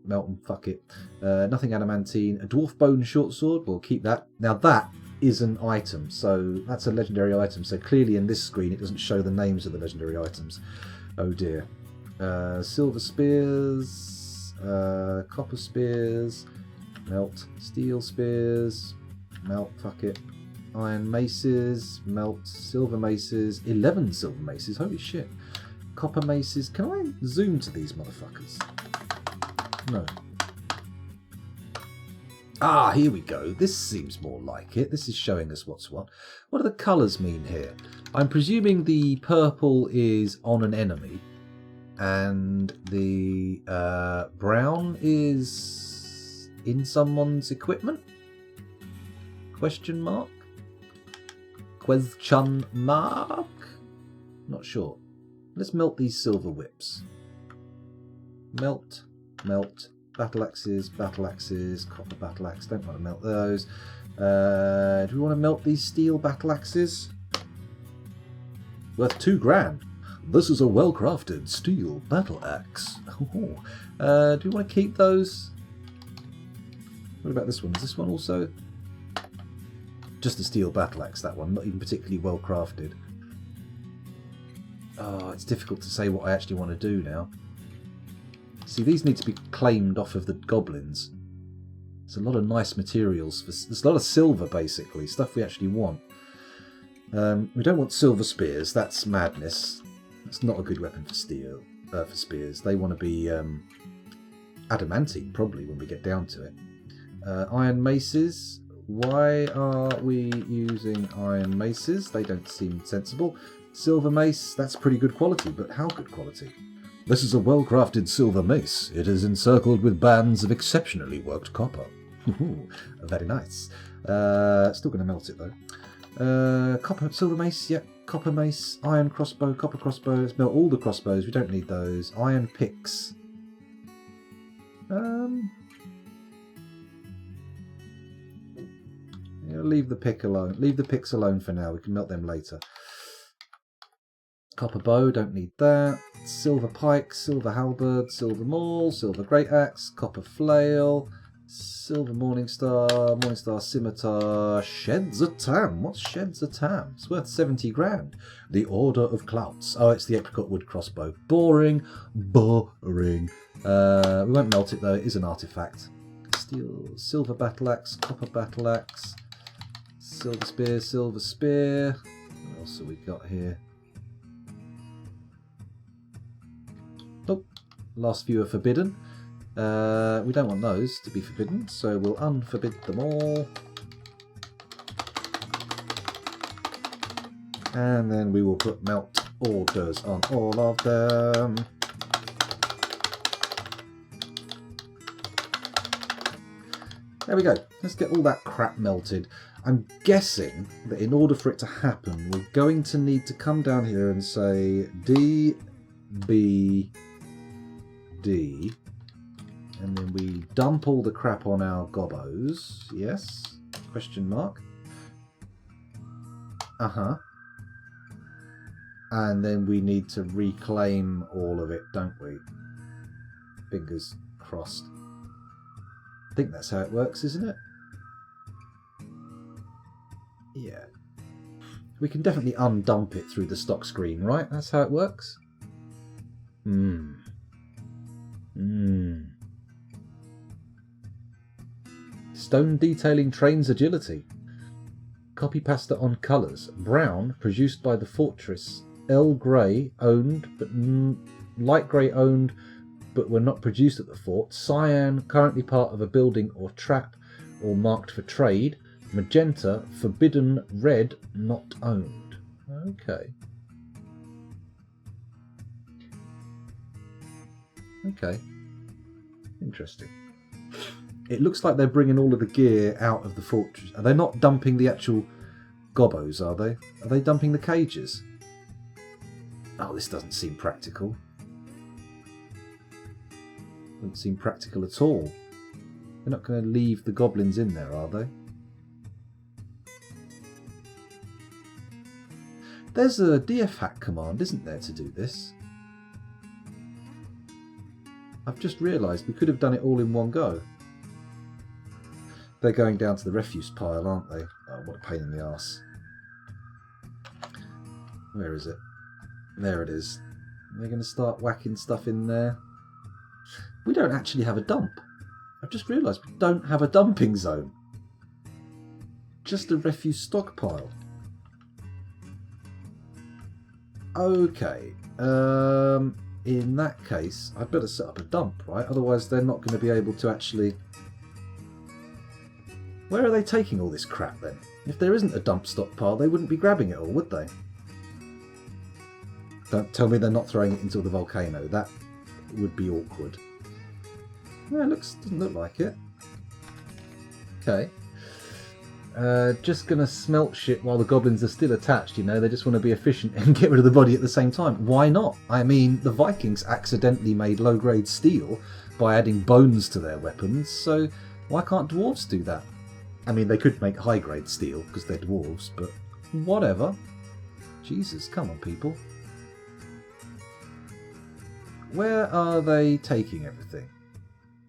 Speaker 1: Melt them, fuck it. Nothing adamantine. A dwarf bone short sword, we'll keep that. Now that is an item, so that's a legendary item, so clearly in this screen it doesn't show the names of the legendary items. Oh dear. Silver spears, copper spears, melt. Steel spears, melt, fuck it. Iron maces, melt. Silver maces, 11 silver maces, holy shit. Copper maces, can I zoom to these motherfuckers? No. Ah, here we go. This seems more like it. This is showing us what's what. What do the colours mean here? I'm presuming the purple is on an enemy and the brown is in someone's equipment? Question mark? Question mark? Not sure. Let's melt these silver whips. Melt, melt. Battle axes, copper battle axe. Don't want to melt those. Do we want to melt these steel battle axes? Worth $2,000. This is a well-crafted steel battle axe. Do we want to keep those? What about this one? Is this one also? Just a steel battle axe, that one. Not even particularly well-crafted. Oh, it's difficult to say what I actually want to do now. See, these need to be claimed off of the goblins. There's a lot of nice materials. There's a lot of silver, basically. Stuff we actually want. We don't want silver spears. That's madness. That's not a good weapon for for spears. They want to be adamantine, probably, when we get down to it. Iron maces. Why are we using iron maces? They don't seem sensible. Silver mace. That's pretty good quality, but how good quality? This is a well-crafted silver mace. It is encircled with bands of exceptionally worked copper. Very nice. Still going to melt it, though. Copper, silver mace, yep. Copper mace, iron crossbow, copper crossbow. Let's melt all the crossbows. We don't need those. Iron picks. Yeah, leave the pick alone. Leave the picks alone for now. We can melt them later. Copper bow, don't need that. Silver pike, silver halberd, silver maul, silver great axe, copper flail, silver morningstar scimitar, sheds a tam. What's sheds a tam? It's worth $70,000. The Order of Clouts. Oh, it's the apricot wood crossbow. Boring, boring. We won't melt it though. It is an artifact. Steel, silver battle axe, copper battle axe, silver spear, silver spear. What else have we got here? Oh, last few are forbidden. We don't want those to be forbidden, so we'll unforbid them all. And then we will put melt orders on all of them. There we go. Let's get all that crap melted. I'm guessing that in order for it to happen, we're going to need to come down here and say D, B, D, And then we dump all the crap on our gobbos. Yes? Question mark. Uh-huh. And then we need to reclaim all of it, don't we? Fingers crossed. I think that's how it works, isn't it? Yeah. We can definitely undump it through the stock screen, right? That's how it works? Stone detailing trains agility. Copy pasta on colours. Brown, produced by the fortress. L grey, owned, but light grey owned, but were not produced at the fort. Cyan, currently part of a building or trap, or marked for trade. Magenta, forbidden. Red, not owned. Okay. Okay. Interesting. It looks like they're bringing all of the gear out of the fortress. Are they not dumping the actual gobbos, are they? Are they dumping the cages? Oh, this doesn't seem practical. Doesn't seem practical at all. They're not going to leave the goblins in there, are they? There's a DF hack command, isn't there, to do this? I've just realised we could have done it all in one go. They're going down to the refuse pile, aren't they? Oh, what a pain in the arse. Where is it? There it is. They're going to start whacking stuff in there. We don't actually have a dump. I've just realised we don't have a dumping zone. Just a refuse stockpile. Okay. In that case, I'd better set up a dump, right? Otherwise they're not going to be able to actually... Where are they taking all this crap then? If there isn't a dump stockpile, they wouldn't be grabbing it all, would they? Don't tell me they're not throwing it into the volcano. That would be awkward. Yeah, it doesn't look like it. Okay. Just going to smelt shit while the goblins are still attached, you know. They just want to be efficient and get rid of the body at the same time. Why not? I mean, the Vikings accidentally made low-grade steel by adding bones to their weapons, so why can't dwarves do that? I mean, they could make high-grade steel because they're dwarves, but whatever. Jesus, come on, people. Where are they taking everything?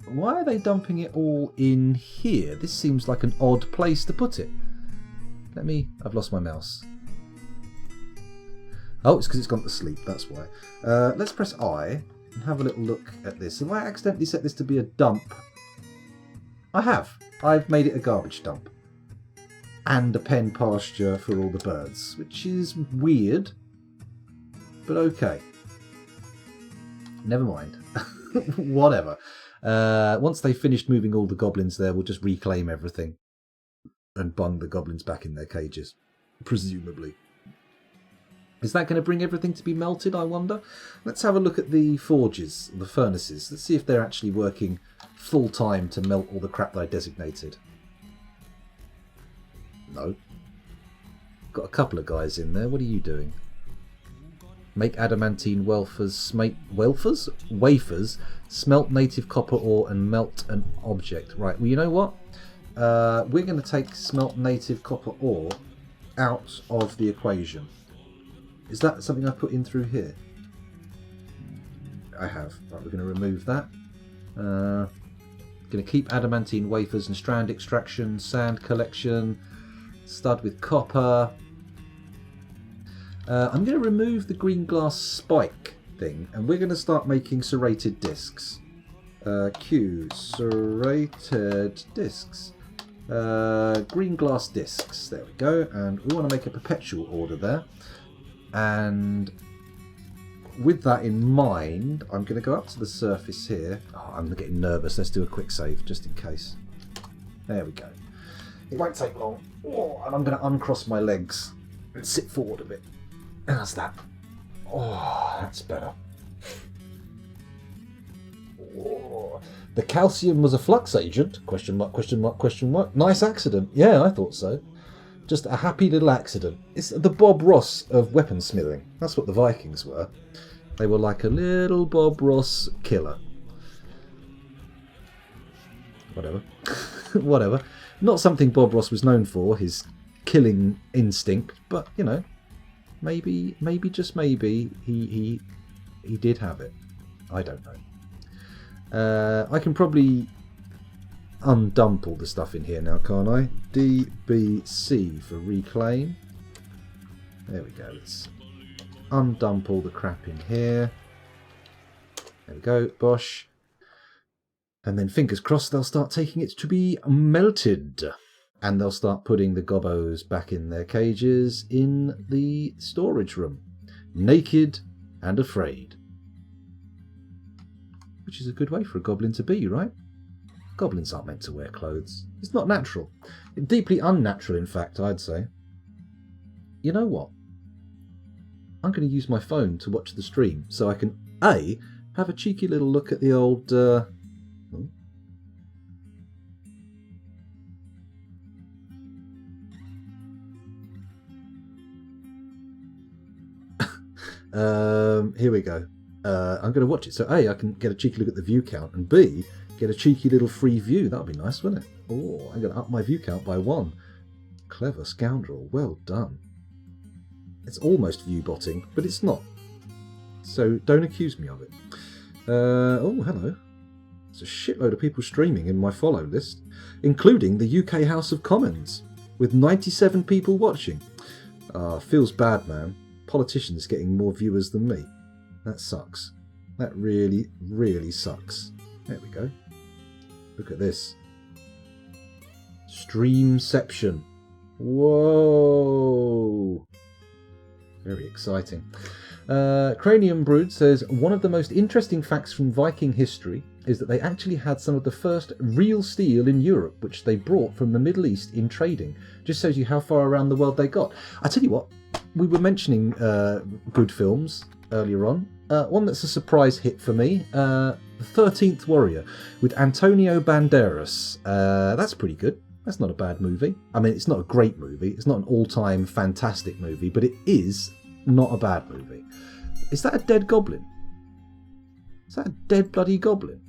Speaker 1: Why are they dumping it all in here? This seems like an odd place to put it. I've lost my mouse. Oh, it's because it's gone to sleep, that's why. Let's press I and have a little look at this. Have I accidentally set this to be a dump? I have. I've made it a garbage dump. And a pen pasture for all the birds, which is weird, but okay. Never mind. Whatever. Once they've finished moving all the goblins there, we'll just reclaim everything and bung the goblins back in their cages, presumably. Is that going to bring everything to be melted, I wonder? Let's have a look at the forges, the furnaces. Let's see if they're actually working full-time to melt all the crap that I designated. No. Got a couple of guys in there. What are you doing? Make adamantine wafers, smelt native copper ore and melt an object. Right, well, you know what? We're going to take smelt native copper ore out of the equation. Is that something I put in through here? I have. Right, we're going to remove that. Going to keep adamantine wafers and strand extraction, sand collection, stud with copper. I'm going to remove the green glass spike thing, and we're going to start making serrated discs. Q, serrated discs. Green glass discs, there we go, and we want to make a perpetual order there. And with that in mind, I'm going to go up to the surface here. Oh, I'm getting nervous. Let's do a quick save just in case. There we go. It won't take long. Oh, and I'm going to uncross my legs and sit forward a bit. How's that? Oh, that's better. Oh. The calcium was a flux agent? Question mark, question mark, question mark. Nice accident. Yeah, I thought so. Just a happy little accident. It's the Bob Ross of weaponsmithing. That's what the Vikings were. They were like a little Bob Ross killer. whatever. Whatever. Not something Bob Ross was known for, his killing instinct, but, you know, maybe just maybe, he did have it. I don't know. I can probably undump all the stuff in here now, can't I? DBC for reclaim. There we go. Let's undump all the crap in here. There we go, bosh. And then fingers crossed they'll start taking it to be melted. And they'll start putting the gobbos back in their cages in the storage room. Naked and afraid. Which is a good way for a goblin to be, right? Goblins aren't meant to wear clothes. It's not natural. Deeply unnatural, in fact, I'd say. You know what? I'm going to use my phone to watch the stream so I can, A, have a cheeky little look at the old... here we go. I'm going to watch it. So A, I can get a cheeky look at the view count, and B, get a cheeky little free view. That would be nice, wouldn't it? Oh, I'm going to up my view count by 1. Clever scoundrel. Well done. It's almost view botting, but it's not. So don't accuse me of it. Oh, hello. There's a shitload of people streaming in my follow list, including the UK House of Commons, with 97 people watching. Feels bad, man. Politicians getting more viewers than me. That sucks. That really, really sucks. There we go. Look at this. Streamception. Whoa. Very exciting. Cranium Brood says, one of the most interesting facts from Viking history is that they actually had some of the first real steel in Europe, which they brought from the Middle East in trading. Just shows you how far around the world they got. I tell you what, we were mentioning good films earlier on. One that's a surprise hit for me, The 13th Warrior, with Antonio Banderas. That's pretty good. That's not a bad movie. I mean, it's not a great movie. It's not an all-time fantastic movie, but it is not a bad movie. Is that a dead goblin? Is that a dead bloody goblin?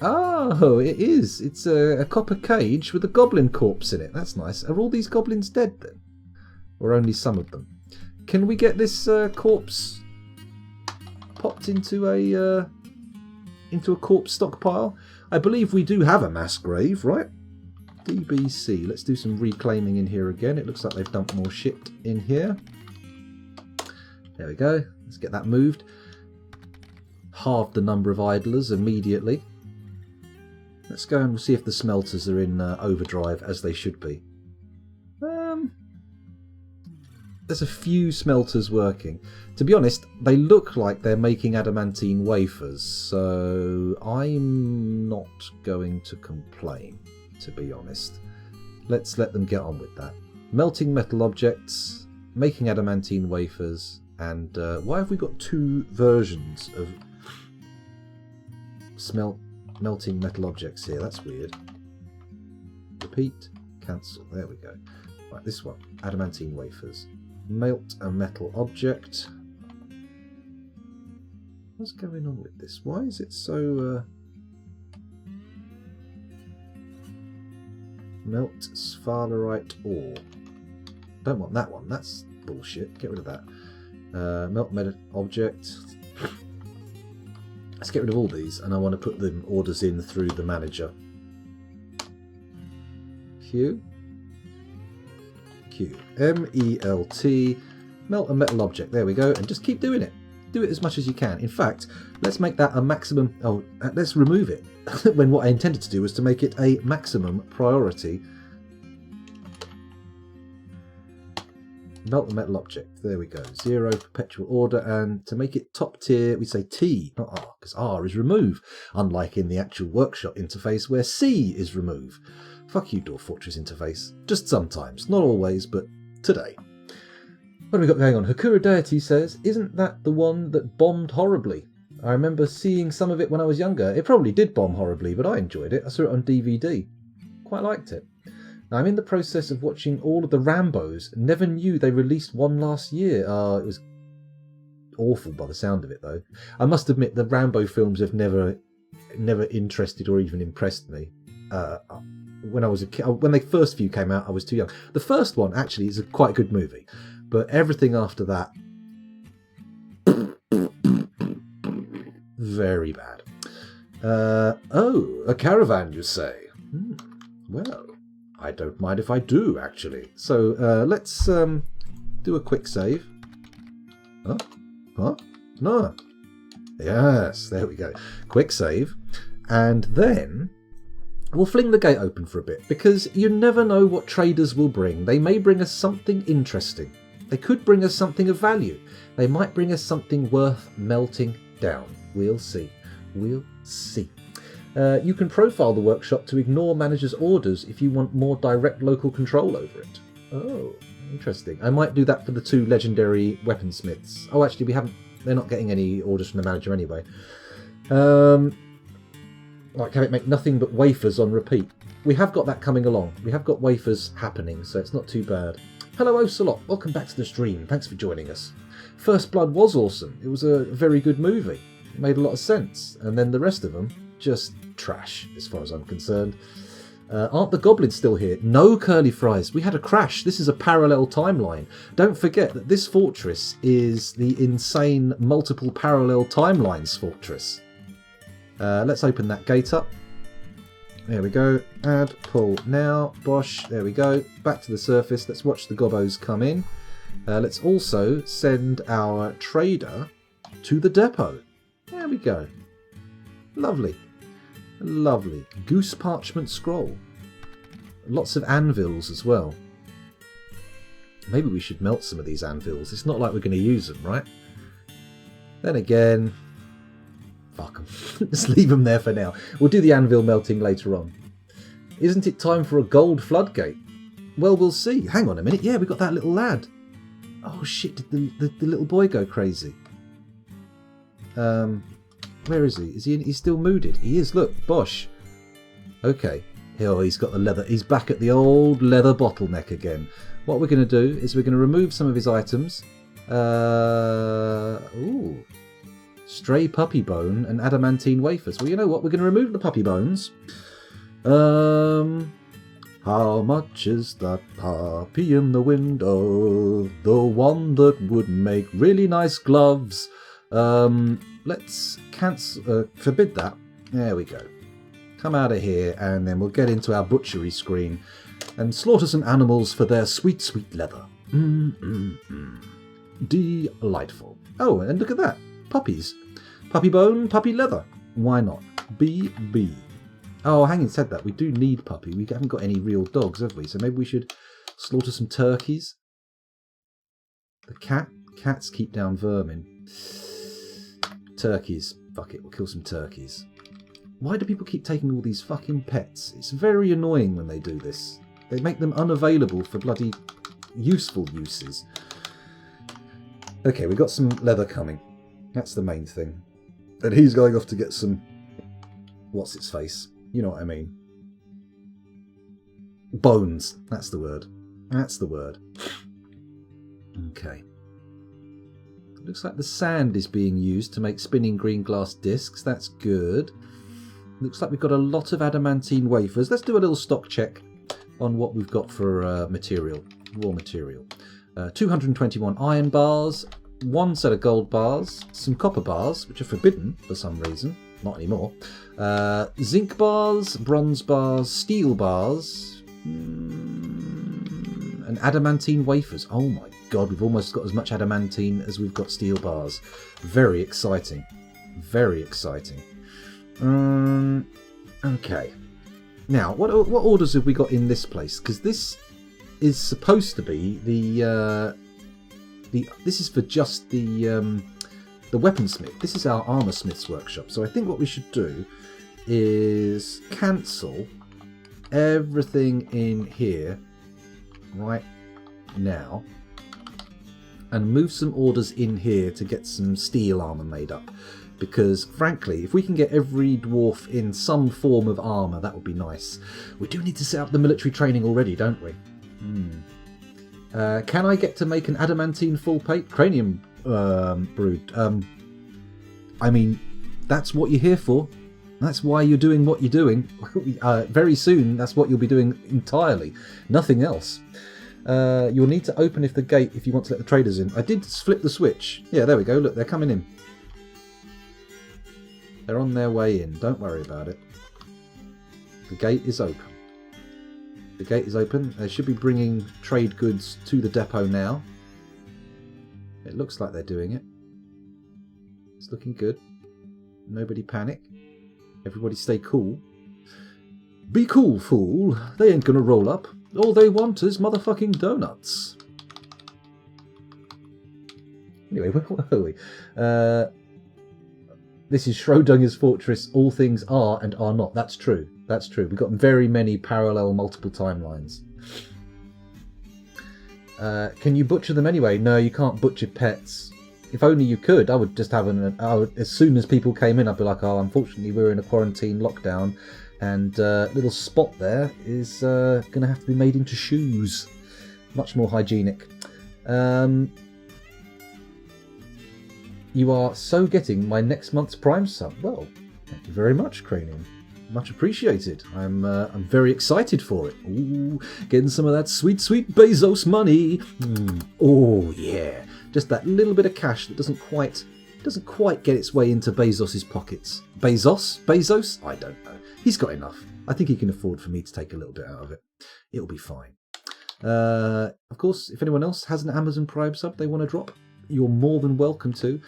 Speaker 1: Oh, it is. It's a copper cage with a goblin corpse in it. That's nice. Are all these goblins dead then? Or only some of them? Can we get this corpse popped into a corpse stockpile? I believe we do have a mass grave, right? DBC. Let's do some reclaiming in here again. It looks like they've dumped more shit in here. There we go. Let's get that moved. Halved the number of idlers immediately. Let's go and see if the smelters are in overdrive, as they should be. There's a few smelters working. To be honest, they look like they're making adamantine wafers, so I'm not going to complain, to be honest. Let's let them get on with that. Melting metal objects, making adamantine wafers, and why have we got 2 versions of melting metal objects here? That's weird. Repeat, cancel. There we go. Right, this one, adamantine wafers. Melt a metal object. What's going on with this? Why is it so... Melt sphalerite ore. Don't want that one. That's bullshit. Get rid of that. Melt metal object. Let's get rid of all these, and I want to put the orders in through the manager. Q. MELT. Melt a metal object. There we go. And just keep doing it. Do it as much as you can. In fact, let's make that a maximum... Oh, let's remove it. When what I intended to do was to make it a maximum priority. Melt the metal object. There we go. 0 perpetual order. And to make it top tier, we say T, not R, because R is remove. Unlike in the actual workshop interface where C is remove. Fuck you, Dwarf Fortress interface. Just sometimes. Not always, but today. What have we got going on? Hakura Deity says, isn't that the one that bombed horribly? I remember seeing some of it when I was younger. It probably did bomb horribly, but I enjoyed it. I saw it on DVD. Quite liked it. Now, I'm in the process of watching all of the Rambos. Never knew they released one last year. It was awful by the sound of it, though. I must admit, the Rambo films have never never interested or even impressed me. When I was a kid, when the first few came out, I was too young. The first one actually is a quite good movie, but everything after that, very bad. Oh, a caravan, you say? Well, I don't mind if I do, actually. So let's do a quick save. Huh? No. Yes, there we go. Quick save. And then we'll fling the gate open for a bit, because you never know what traders will bring. They may bring us something interesting. They could bring us something of value. They might bring us something worth melting down. We'll see. We'll see. You can profile the workshop to ignore manager's orders if you want more direct local control over it. Oh, interesting. I might do that for the 2 legendary weaponsmiths. Oh, actually, we haven't. They're not getting any orders from the manager anyway. Like have it make nothing but wafers on repeat. We have got that coming along. We have got wafers happening, so it's not too bad. Hello, Ocelot. Welcome back to the stream. Thanks for joining us. First Blood was awesome. It was a very good movie. It made a lot of sense. And then the rest of them, just trash, as far as I'm concerned. Aren't the goblins still here? No, Curly Fries. We had a crash. This is a parallel timeline. Don't forget that this fortress is the insane multiple parallel timelines fortress. Let's open that gate up. There we go. Add, pull now. Bosh. There we go. Back to the surface. Let's watch the gobbos come in. Let's also send our trader to the depot. There we go. Lovely. Lovely. Goose parchment scroll. Lots of anvils as well. Maybe we should melt some of these anvils. It's not like we're going to use them, right? Then again, fuck them. Just leave them there for now. We'll do the anvil melting later on. Isn't it time for a gold floodgate? Well, we'll see. Hang on a minute. Yeah, we got that little lad. Oh shit, did the little boy go crazy? Where is he? He's still mooded? He is, look, Bosh. Okay. Oh, he's got the leather. He's back at the old leather bottleneck again. What we're going to do is we're going to remove some of his items. Ooh. Stray puppy bone and adamantine wafers. Well, you know what? We're going to remove the puppy bones. How much is that puppy in the window? The one that would make really nice gloves. Let's cancel, forbid that. There we go. Come out of here, and then we'll get into our butchery screen and slaughter some animals for their sweet, sweet leather. Delightful. Oh, and look at that. Puppies. Puppy bone, puppy leather. Why not? BB. Oh, hanging said that, we do need puppy. We haven't got any real dogs, have we? So maybe we should slaughter some turkeys. The cats keep down vermin. Turkeys. Fuck it, we'll kill some turkeys. Why do people keep taking all these fucking pets? It's very annoying when they do this. They make them unavailable for bloody useful uses. Okay, we've got some leather coming. That's the main thing. And he's going off to get some... What's its face? You know what I mean. Bones. That's the word. That's the word. Okay. Looks like the sand is being used to make spinning green glass discs. That's good. Looks like we've got a lot of adamantine wafers. Let's do a little stock check on what we've got for material, raw material. 221 iron bars, 1 set of gold bars, some copper bars, which are forbidden for some reason. Not anymore. Zinc bars, bronze bars, steel bars, and adamantine wafers. Oh my god, we've almost got as much adamantine as we've got steel bars. Very exciting. Very exciting. Okay. Now, what orders have we got in this place? Because this is supposed to be this is for just the weaponsmith. This is our armor smith's workshop. So I think what we should do is cancel everything in here right now and move some orders in here to get some steel armor made up. Because, frankly, if we can get every dwarf in some form of armour, that would be nice. We do need to set up the military training already, don't we? Can I get to make an adamantine full plate cranium brood? I mean, that's what you're here for. That's why you're doing what you're doing. Very soon, that's what you'll be doing entirely. Nothing else. You'll need to open the gate if you want to let the traders in. I did flip the switch. Yeah, there we go. Look, they're coming in. They're on their way in. Don't worry about it. The gate is open. The gate is open. They should be bringing trade goods to the depot now. It looks like they're doing it. It's looking good. Nobody panic. Everybody stay cool. Be cool, fool. They ain't gonna roll up. All they want is motherfucking donuts. Anyway, where were we? This is Schrodinger's fortress. All things are and are not. That's true. That's true. We've got very many parallel multiple timelines. Can you butcher them anyway? No, you can't butcher pets. If only you could. I would just have as soon as people came in, I'd be like, oh, unfortunately, we're in a quarantine lockdown. And little spot there is going to have to be made into shoes. Much more hygienic. You are so getting my next month's Prime sub. Well, thank you very much, Cranium. Much appreciated. I'm very excited for it. Ooh, getting some of that sweet, sweet Bezos money. Oh yeah, just that little bit of cash that doesn't quite get its way into Bezos's pockets. Bezos? I don't know. He's got enough. I think he can afford for me to take a little bit out of it. It'll be fine. Of course, if anyone else has an Amazon Prime sub they want to drop, you're more than welcome to.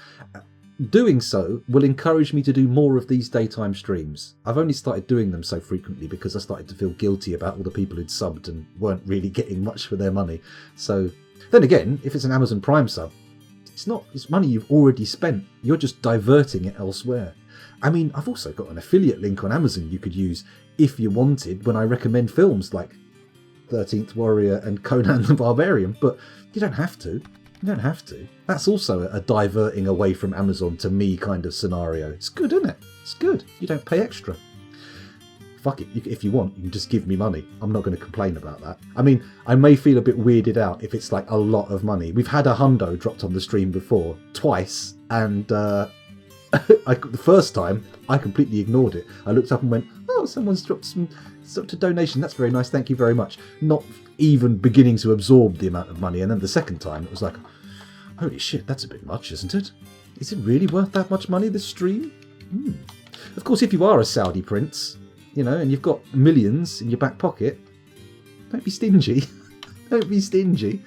Speaker 1: Doing so will encourage me to do more of these daytime streams. I've only started doing them so frequently because I started to feel guilty about all the people who'd subbed and weren't really getting much for their money. So, then again, if it's an Amazon Prime sub, it's money you've already spent. You're just diverting it elsewhere. I mean, I've also got an affiliate link on Amazon you could use if you wanted when I recommend films like 13th Warrior and Conan the Barbarian, but you don't have to. You don't have to. That's also a diverting away from Amazon to me kind of scenario. It's good, isn't it? It's good. You don't pay extra. Fuck it. If you want, you can just give me money. I'm not going to complain about that. I mean, I may feel a bit weirded out if it's like a lot of money. We've had a hundo dropped on the stream before, twice, and the first time I completely ignored it. I looked up and went, oh, someone's dropped a donation. That's very nice. Thank you very much. Not even beginning to absorb the amount of money. And then the second time it was like, holy shit, that's a bit much, isn't it? Is it really worth that much money, this stream? Of course, if you are a Saudi prince, and you've got millions in your back pocket, don't be stingy. Don't be stingy.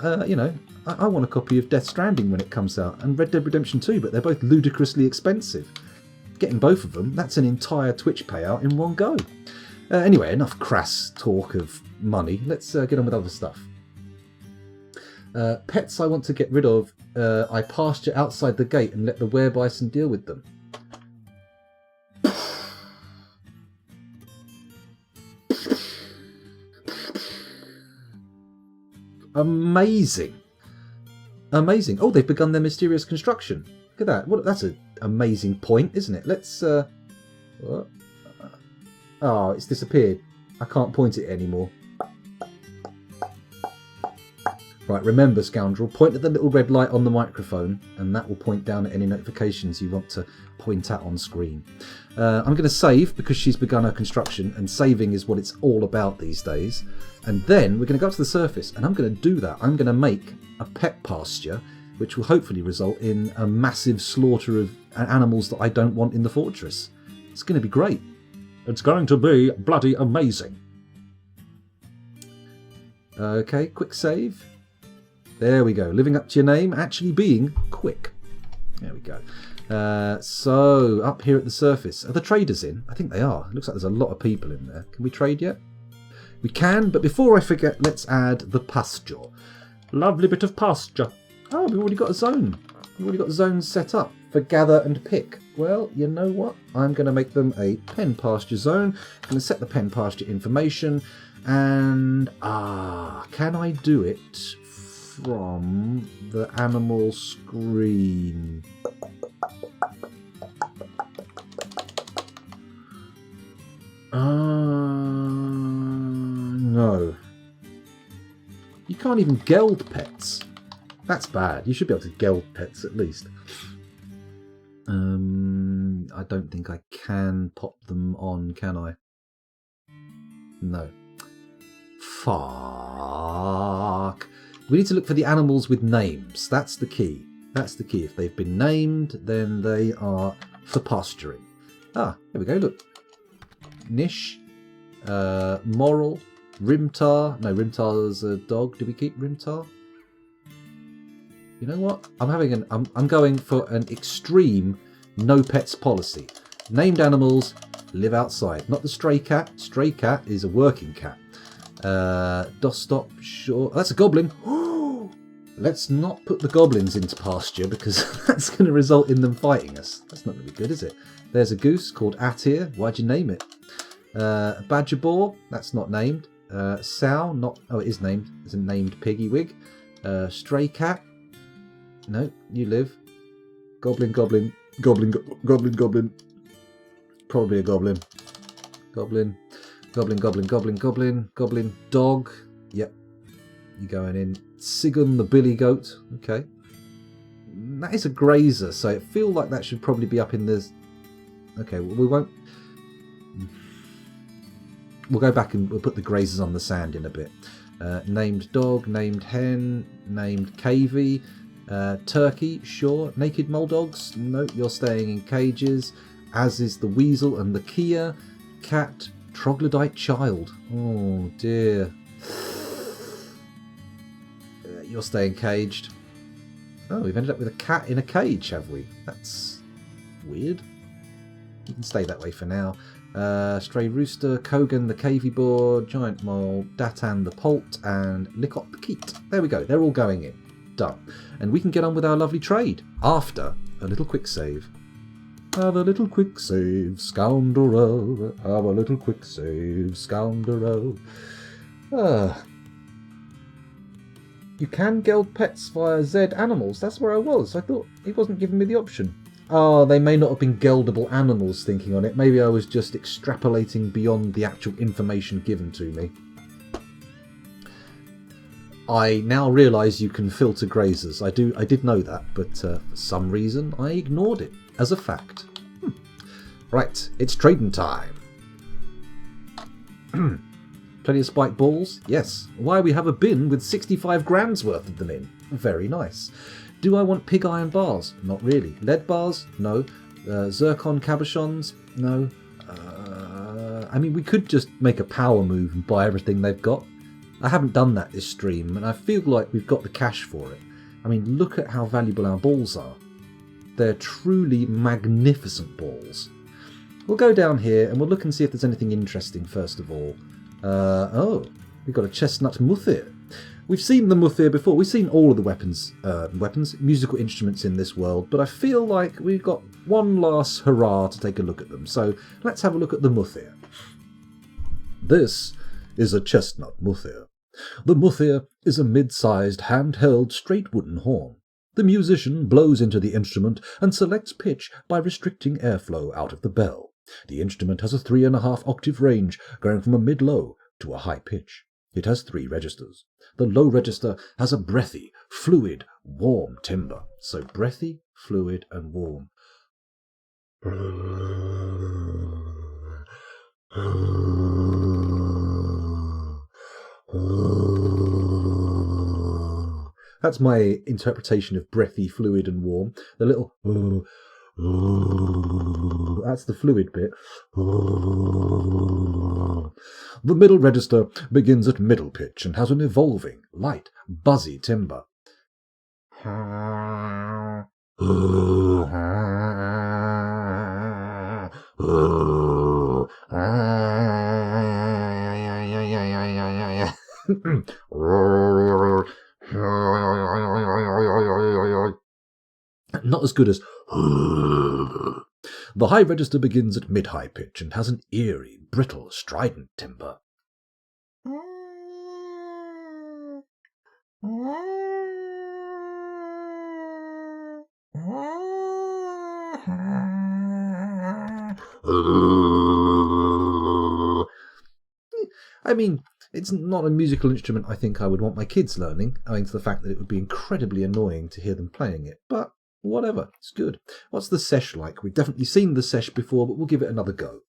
Speaker 1: I want a copy of Death Stranding when it comes out, and Red Dead Redemption 2, but they're both ludicrously expensive. Getting both of them, that's an entire Twitch payout in one go. Anyway, enough crass talk of money. Let's get on with other stuff. Pets I want to get rid of. I pasture outside the gate and let the werebison deal with them. Amazing. Amazing. Oh, they've begun their mysterious construction. Look at that. What? That's an amazing point, isn't it? Let's... What? Oh, it's disappeared. I can't point it anymore. Right, remember, scoundrel, point at the little red light on the microphone, and that will point down at any notifications you want to point at on screen. I'm going to save, because she's begun her construction, and saving is what it's all about these days. And then we're going to go up to the surface, and I'm going to do that. I'm going to make a pet pasture, which will hopefully result in a massive slaughter of animals that I don't want in the fortress. It's going to be great. It's going to be bloody amazing. Okay, quick save. There we go. Living up to your name, actually being quick. There we go. So, up here at the surface. Are the traders in? I think they are. It looks like there's a lot of people in there. Can we trade yet? We can, but before I forget, let's add the pasture. Lovely bit of pasture. Oh, we've already got a zone. We've already got zones set up for gather and pick. Well, you know what? I'm going to make them a pen pasture zone. I'm going to set the pen pasture information. And, can I do it from the animal screen? No. You can't even geld pets. That's bad. You should be able to geld pets at least. I don't think I can pop them on, can I? No. Fuck. We need to look for the animals with names. That's the key. That's the key. If they've been named, then they are for pasturing. Ah, there we go, look. Nish, Moral, Rimtar. No, Rimtar's a dog. Do we keep Rimtar? You know what? I'm going for an extreme no pets policy. Named animals live outside. Not the stray cat. Stray cat is a working cat. Dostop, sure. That's a goblin. Let's not put the goblins into pasture because that's going to result in them fighting us. That's not going to be good, is it? There's a goose called Atir. Why'd you name it? Badger boar. That's not named. Sow. Not. Oh, it is named. It's a named Piggywig. Stray cat. No, you live. Goblin, goblin, goblin, goblin, goblin. Probably a goblin. Goblin, goblin, goblin, goblin, goblin, goblin. Dog. Yep. You going in. Sigun the billy goat. Okay. That is a grazer, so I feel like that should probably be up in the... Okay, well, we won't... We'll go back and we'll put the grazers on the sand in a bit. Named dog, named hen, named cavey, turkey, sure. Naked moledogs, no, you're staying in cages, as is the weasel and the kia. Cat, troglodyte child. Oh dear. You're staying caged. Oh, we've ended up with a cat in a cage, have we? That's weird. You can stay that way for now. Stray rooster, Kogan the cavey boar, giant mole, Datan the poult, and Likot the keet. There we go. They're all going in. Done. And we can get on with our lovely trade after a little quick save. Have a little quick save, scoundrel. Have a little quick save, scoundrel. You can geld pets via Z animals. That's where I was. I thought he wasn't giving me the option. Oh, they may not have been geldable animals thinking on it. Maybe I was just extrapolating beyond the actual information given to me. I now realise you can filter grazers. I did know that, but for some reason I ignored it as a fact. Right, it's trading time. Plenty of spiked balls? Yes. Why, we have a bin with 65 grand's worth of them in. Very nice. Do I want pig iron bars? Not really. Lead bars? No. Zircon cabochons? No. I mean, we could just make a power move and buy everything they've got. I haven't done that this stream, and I feel like we've got the cash for it. I mean, look at how valuable our balls are. They're truly magnificent balls. We'll go down here and we'll look and see if there's anything interesting first of all. Oh, we've got a chestnut muthir. We've seen the muthir before. We've seen all of the musical instruments in this world, but I feel like we've got one last hurrah to take a look at them. So let's have a look at the muthir. This is a chestnut muthir. The muthir is a mid-sized, handheld, straight wooden horn. The musician blows into the instrument and selects pitch by restricting airflow out of the bell. The instrument has a 3.5 octave range, going from a mid-low to a high pitch. It has 3 registers. The low register has a breathy, fluid, warm timbre. So breathy, fluid, and warm. That's my interpretation of breathy, fluid, and warm. The little... That's the fluid bit. The middle register begins at middle pitch and has an evolving, light, buzzy timbre. Not as good as... The high register begins at mid-high pitch and has an eerie, brittle, strident timbre. I mean, it's not a musical instrument I think I would want my kids learning, owing to the fact that it would be incredibly annoying to hear them playing it, but Whatever, it's good. What's the sesh like? We've definitely seen the sesh before, but we'll give it another go.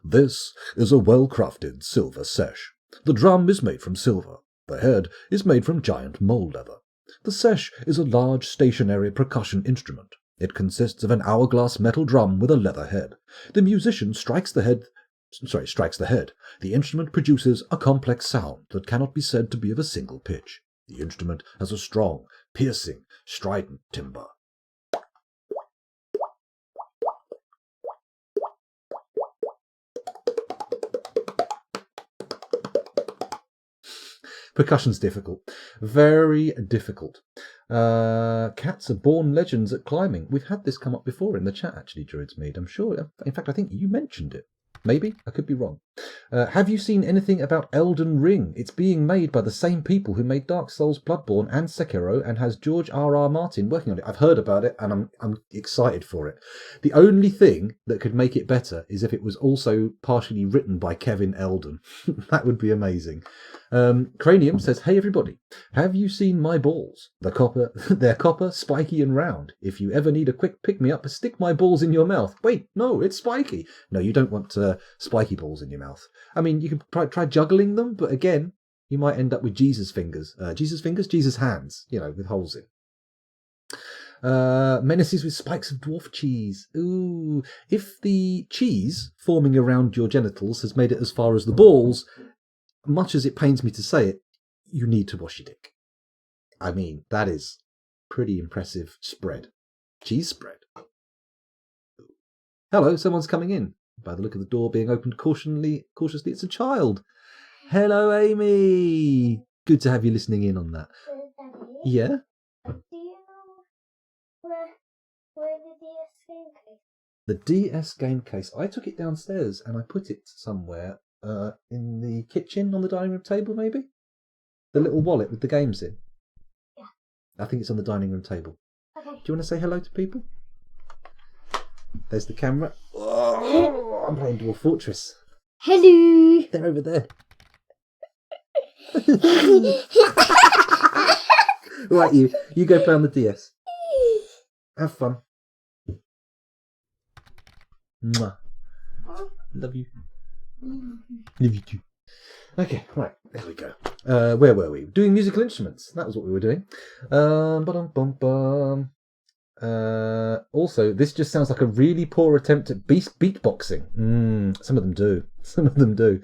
Speaker 1: This is a well-crafted silver sesh. The drum is made from silver. The head is made from giant mole leather. The sesh is a large stationary percussion instrument. It consists of an hourglass metal drum with a leather head. The musician strikes the head. The instrument produces a complex sound that cannot be said to be of a single pitch. The instrument has a strong, piercing, strident timbre. Percussion's difficult. Very difficult. Cats are born legends at climbing. We've had this come up before in the chat, actually, Druidsmead. I'm sure. In fact, I think you mentioned it. Maybe. I could be wrong. Have you seen anything about Elden Ring? It's being made by the same people who made Dark Souls, Bloodborne, and Sekiro, and has George R.R. Martin working on it. I've heard about it, and I'm excited for it. The only thing that could make it better is if it was also partially written by Kevin Eldon. That would be amazing. Cranium says, "Hey everybody, have you seen my balls? They're copper, spiky and round. If you ever need a quick pick-me-up, stick my balls in your mouth." Wait, no, it's spiky. No, you don't want spiky balls in your mouth. I mean, you can try juggling them, but again, you might end up with Jesus fingers. Jesus hands, with holes in. Menaces with spikes of dwarf cheese. Ooh, if the cheese forming around your genitals has made it as far as the balls, much as it pains me to say it, you need to wash your dick. I mean, that is pretty impressive spread. Cheese spread. Hello, someone's coming in. By the look of the door being opened cautiously, it's a child. Hello, Amy. Good to have you listening in on that.
Speaker 2: Daddy,
Speaker 1: Yeah?
Speaker 2: do you know where the DS game case?
Speaker 1: The DS game case. I took it downstairs and I put it somewhere in the kitchen on the dining room table, maybe? The little wallet with the games in.
Speaker 2: Yeah.
Speaker 1: I think it's on the dining room table.
Speaker 2: Okay.
Speaker 1: Do you want to say hello to people? There's the camera. Oh, I'm playing Dwarf Fortress.
Speaker 2: Hello.
Speaker 1: They're over there. Right, you go play on the DS. Have fun. Mwah. Love you. Love you too. Okay, right, there we go. Where were we? Doing musical instruments. That was what we were doing. Also, this just sounds like a really poor attempt at beatboxing. Some of them do. Some of them do.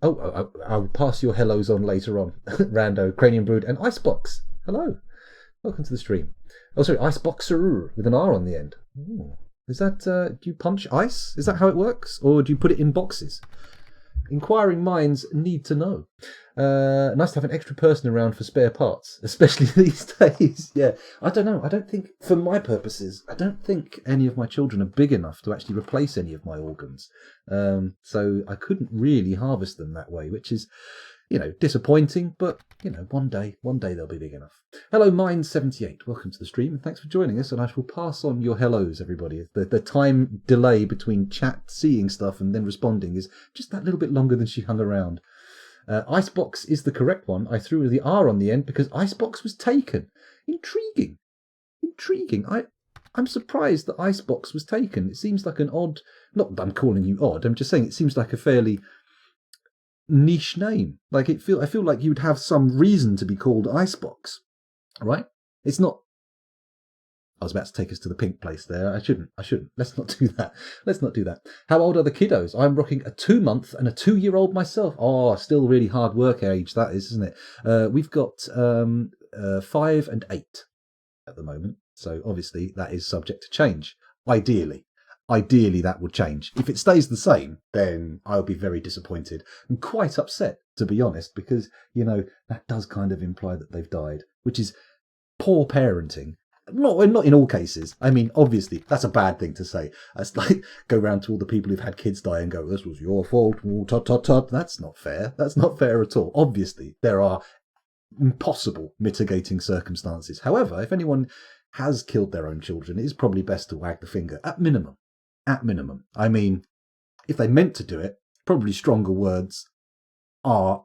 Speaker 1: I'll pass your hellos on later on. Rando, Cranium Brood, and Icebox. Hello. Welcome to the stream. Oh, sorry, Iceboxer with an R on the end. Ooh. Is that, do you punch ice? Is that how it works? Or do you put it in boxes? Inquiring minds need to know. Nice to have an extra person around for spare parts, especially these days. Yeah, I don't know. I don't think, for my purposes, I don't think any of my children are big enough to actually replace any of my organs. So I couldn't really harvest them that way, which is, disappointing, but, one day they'll be big enough. Hello, Mind78. Welcome to the stream, and thanks for joining us, and I shall pass on your hellos, everybody. The time delay between chat seeing stuff and then responding is just that little bit longer than she hung around. Icebox is the correct one. I threw the R on the end because Icebox was taken. Intriguing. I'm surprised that Icebox was taken. It seems like an odd... Not that I'm calling you odd, I'm just saying it seems like a fairly niche name. Like I feel like you would have some reason to be called Icebox, right? It's not... I was about to take us to the pink place there. I shouldn't. Let's not do that. How old are the kiddos? I'm rocking a 2-month and a 2-year-old myself. Oh, still really hard work age that is, isn't it? We've got 5 and 8 at the moment. So obviously that is subject to change. Ideally that would change. If it stays the same, then I'll be very disappointed and quite upset, to be honest, because, that does kind of imply that they've died, which is poor parenting. Not in all cases. I mean, obviously, that's a bad thing to say. That's like go round to all the people who've had kids die and go, "This was your fault." Tut. That's not fair. That's not fair at all. Obviously, there are impossible mitigating circumstances. However, if anyone has killed their own children, it is probably best to wag the finger, at minimum. I mean, if they meant to do it, probably stronger words are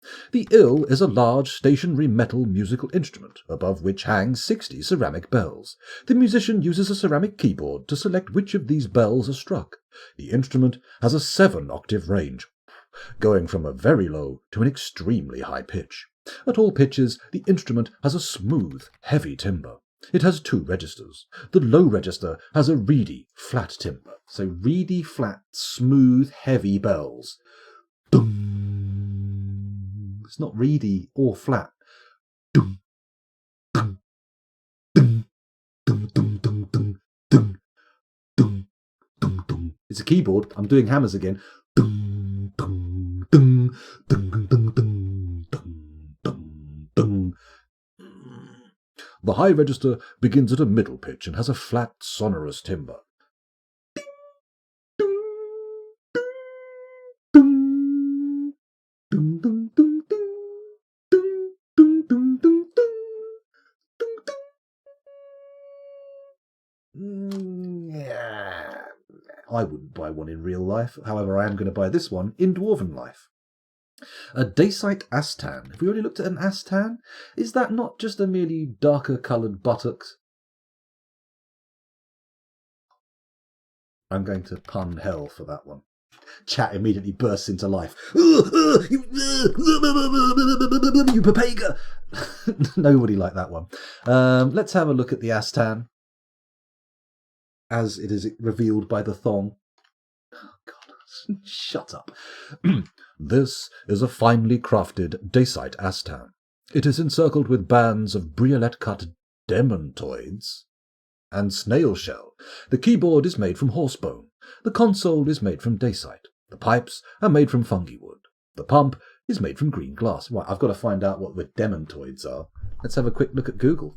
Speaker 1: The ill is a large stationary metal musical instrument, above which hang 60 ceramic bells. The musician uses a ceramic keyboard to select which of these bells are struck. The instrument has a 7-octave range, going from a very low to an extremely high pitch. At all pitches, the instrument has a smooth, heavy timbre. It has 2 registers. The low register has a reedy, flat timbre. So reedy, flat, smooth, heavy bells. Dum. It's not reedy or flat. Dum, dum, dum, dum, dum, dum, dum, dum, dum, dum, dum. It's a keyboard. I'm doing hammers again. Dum, dum, dum, dum, dum, dum, dum, dum, dum. The high register begins at a middle pitch and has a flat, sonorous timbre. I wouldn't buy one in real life, however I am going to buy this one in Dwarven life. A dacite astan. Have we already looked at an astan? Is that not just a merely darker coloured buttocks? I'm going to pun hell for that one. Chat immediately bursts into life. You papaga! Nobody liked that one. Let's have a look at the astan, as it is revealed by the thong. Oh, God. Shut up. This is a finely crafted dacite astan. It is encircled with bands of briolette-cut demontoids and snail shell. The keyboard is made from horsebone. The console is made from dacite. The pipes are made from fungi wood. The pump is made from green glass. Right, I've got to find out what the demontoids are. Let's have a quick look at Google.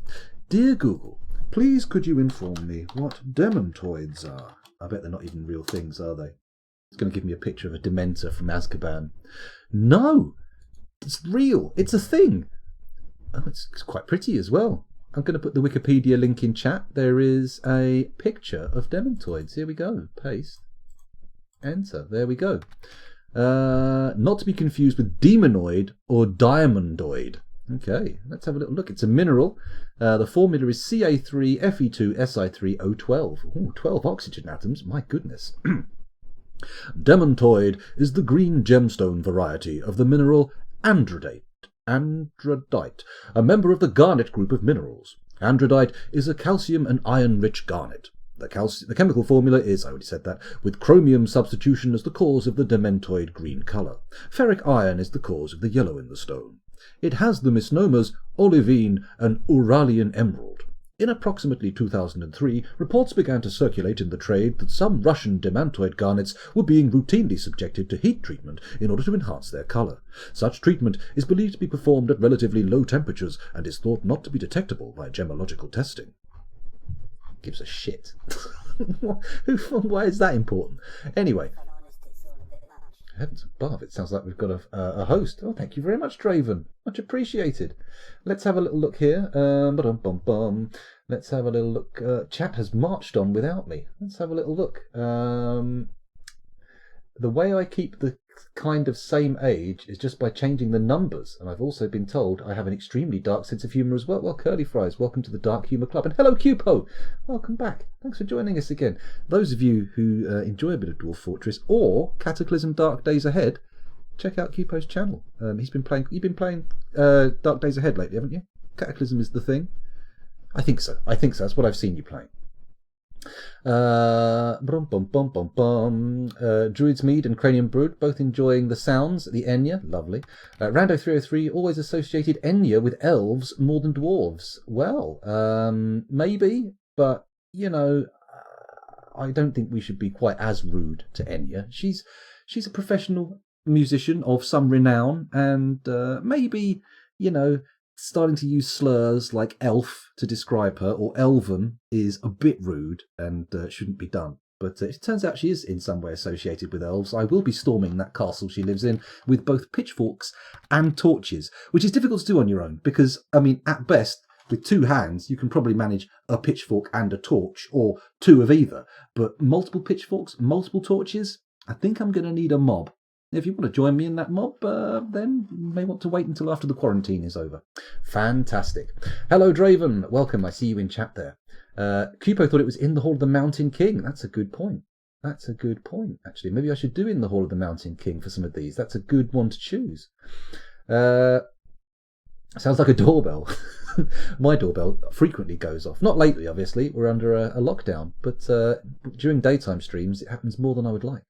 Speaker 1: Dear Google, please could you inform me what demontoids are? I bet they're not even real things, are they? It's going to give me a picture of a Dementor from Azkaban. No! It's real. It's a thing. Oh, it's quite pretty as well. I'm going to put the Wikipedia link in chat. There is a picture of demontoids. Here we go. Paste. Enter. There we go. Not to be confused with demonoid or diamondoid. Okay, let's have a little look. It's a mineral. The formula is Ca3Fe2Si3O12. Ooh, 12 oxygen atoms. My goodness. Demontoid is the green gemstone variety of the mineral andradite, a member of the garnet group of minerals. Andradite is a calcium and iron-rich garnet. The chemical formula is, I already said that, with chromium substitution as the cause of the dementoid green colour. Ferric iron is the cause of the yellow in the stone. It has the misnomers olivine and Uralian emerald. In approximately 2003, reports began to circulate in the trade that some Russian demantoid garnets were being routinely subjected to heat treatment in order to enhance their colour. Such treatment is believed to be performed at relatively low temperatures and is thought not to be detectable by gemological testing. Gives a shit. Why is that important? Anyway. Heavens above, it sounds like we've got a host. Oh, thank you very much, Draven. Much appreciated. Let's have a little look here. Let's have a little look. Chat has marched on without me. Let's have a little look. The way I keep the kind of same age is just by changing the numbers. And I've also been told I have an extremely dark sense of humour as well. Well, Curly Fries, welcome to the Dark Humour Club. And hello, Cupo. Welcome back. Thanks for joining us again. Those of you who enjoy a bit of Dwarf Fortress or Cataclysm Dark Days Ahead, check out Cupo's channel. You've been playing Dark Days Ahead lately, haven't you? Cataclysm is the thing. I think so. That's what I've seen you playing. Druid's Mead and Cranium Brood, both enjoying the sounds, the Enya, lovely. Rando303 always associated Enya with elves more than dwarves. Well, maybe, but, you know, I don't think we should be quite as rude to Enya. She's a professional musician of some renown, and maybe, you know, starting to use slurs like elf to describe her, or elven, is a bit rude and shouldn't be done. But it turns out she is in some way associated with elves. I will be storming that castle she lives in with both pitchforks and torches, which is difficult to do on your own because, I mean, at best, with 2 hands, you can probably manage a pitchfork and a torch, or 2 of either. But multiple pitchforks, multiple torches, I think I'm going to need a mob. If you want to join me in that mob, then you may want to wait until after the quarantine is over. Fantastic. Hello, Draven. Welcome. I see you in chat there. Cupo thought it was in the Hall of the Mountain King. That's a good point. That's a good point, actually. Maybe I should do in the Hall of the Mountain King for some of these. That's a good one to choose. Sounds like a doorbell. My doorbell frequently goes off. Not lately, obviously. We're under a lockdown. But during daytime streams, it happens more than I would like.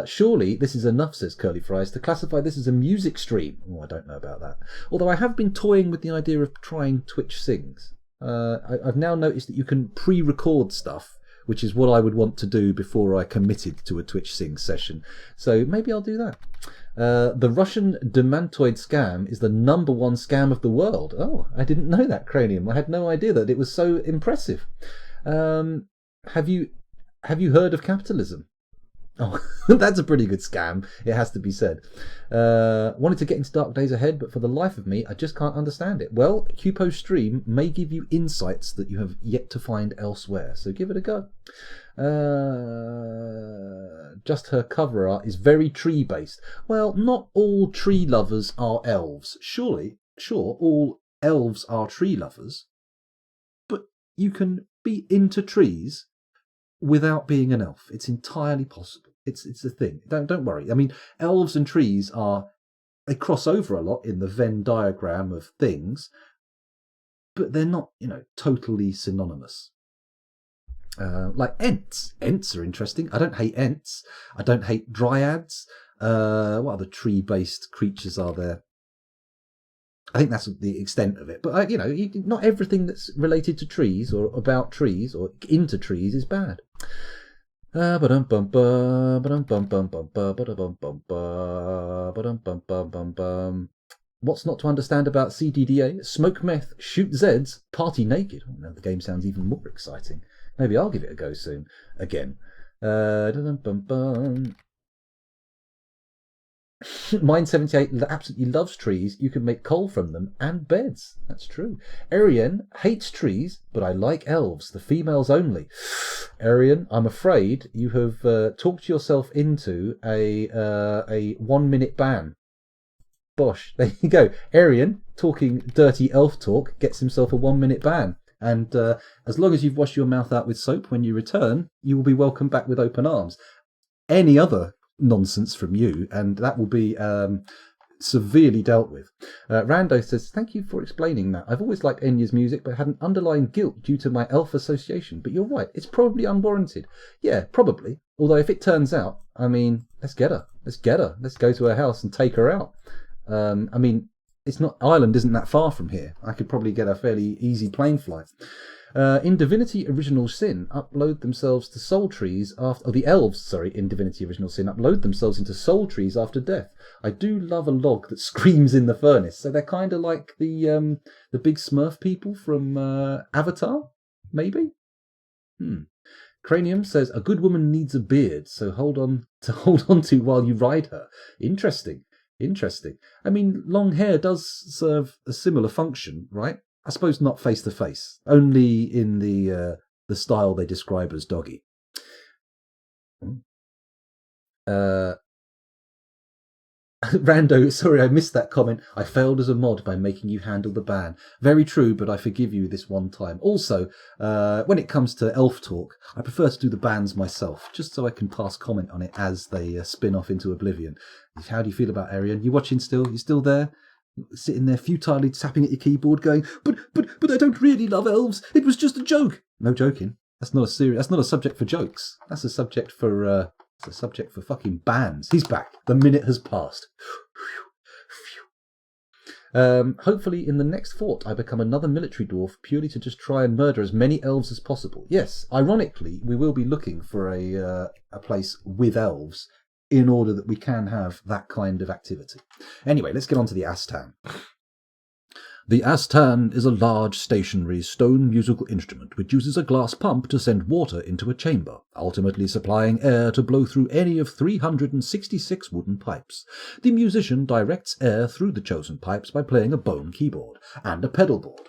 Speaker 1: Surely this is enough, says Curly Fries, to classify this as a music stream. Oh, I don't know about that. Although I have been toying with the idea of trying Twitch Sings. I've now noticed that you can pre-record stuff, which is what I would want to do before I committed to a Twitch Sings session. So maybe I'll do that. The Russian demantoid scam is the #1 scam of the world. Oh, I didn't know that, Cranium. I had no idea that it was so impressive. Have you heard of capitalism? Oh, that's a pretty good scam, it has to be said. Wanted to get into Dark Days Ahead, but for the life of me, I just can't understand it. Well, Cupo's stream may give you insights that you have yet to find elsewhere, so give it a go. Just her cover art is very tree-based. Well, not all tree lovers are elves. Sure, all elves are tree lovers, but you can be into trees without being an elf. It's entirely possible. It's a thing. Don't worry. I mean, elves and trees they cross over a lot in the Venn diagram of things, but they're not, totally synonymous. Like Ents. Ents are interesting. I don't hate Ents. I don't hate dryads. What other tree-based creatures are there? I think that's the extent of it. But, not everything that's related to trees or about trees or into trees is bad. What's not to understand about CDDA? Smoke meth, shoot Zeds, party naked. Oh, no, the game sounds even more exciting. Maybe I'll give it a go soon. Again. Mine78 absolutely loves trees. You can make coal from them and beds. That's true. Arian hates trees, but I like elves, the females only. Arian, I'm afraid you have talked yourself into a 1 minute ban. Bosh, there you go. Arian, talking dirty elf talk, gets himself a 1 minute ban. And as long as you've washed your mouth out with soap when you return, you will be welcomed back with open arms. Any other nonsense from you, and that will be severely dealt with. Rando says, thank you for explaining that. I've always liked Enya's music, but had an underlying guilt due to my elf association. But you're right, it's probably unwarranted. Yeah, probably. Although if it turns out, let's get her. Let's go to her house and take her out. It's not, Ireland isn't that far from here. I could probably get a fairly easy plane flight. In Divinity Original Sin, upload themselves to soul trees after... the elves, in Divinity Original Sin, upload themselves into soul trees after death. I do love a log that screams in the furnace. So they're kind of like the big Smurf people from Avatar, maybe? Cranium says, a good woman needs a beard, so hold on to while you ride her. Interesting. Long hair does serve a similar function, right? I suppose not face to face, only in the style they describe as doggy. Rando, sorry, I missed that comment. I failed as a mod by making you handle the ban. Very true, but I forgive you this one time. Also, when it comes to elf talk, I prefer to do the bans myself, just so I can pass comment on it as they spin off into oblivion. How do you feel about Arian? You watching still? You still there? Sitting there futilely tapping at your keyboard going, but I don't really love elves. It was just a joke. No joking. That's not a subject for jokes. That's a subject for fucking bans. He's back. The minute has passed. Hopefully in the next fort I become another military dwarf purely to just try and murder as many elves as possible. Yes, ironically, we will be looking for a place with elves in order that we can have that kind of activity. Anyway, let's get on to the Astan. The Astan is a large stationary stone musical instrument which uses a glass pump to send water into a chamber, ultimately supplying air to blow through any of 366 wooden pipes. The musician directs air through the chosen pipes by playing a bone keyboard and a pedal board.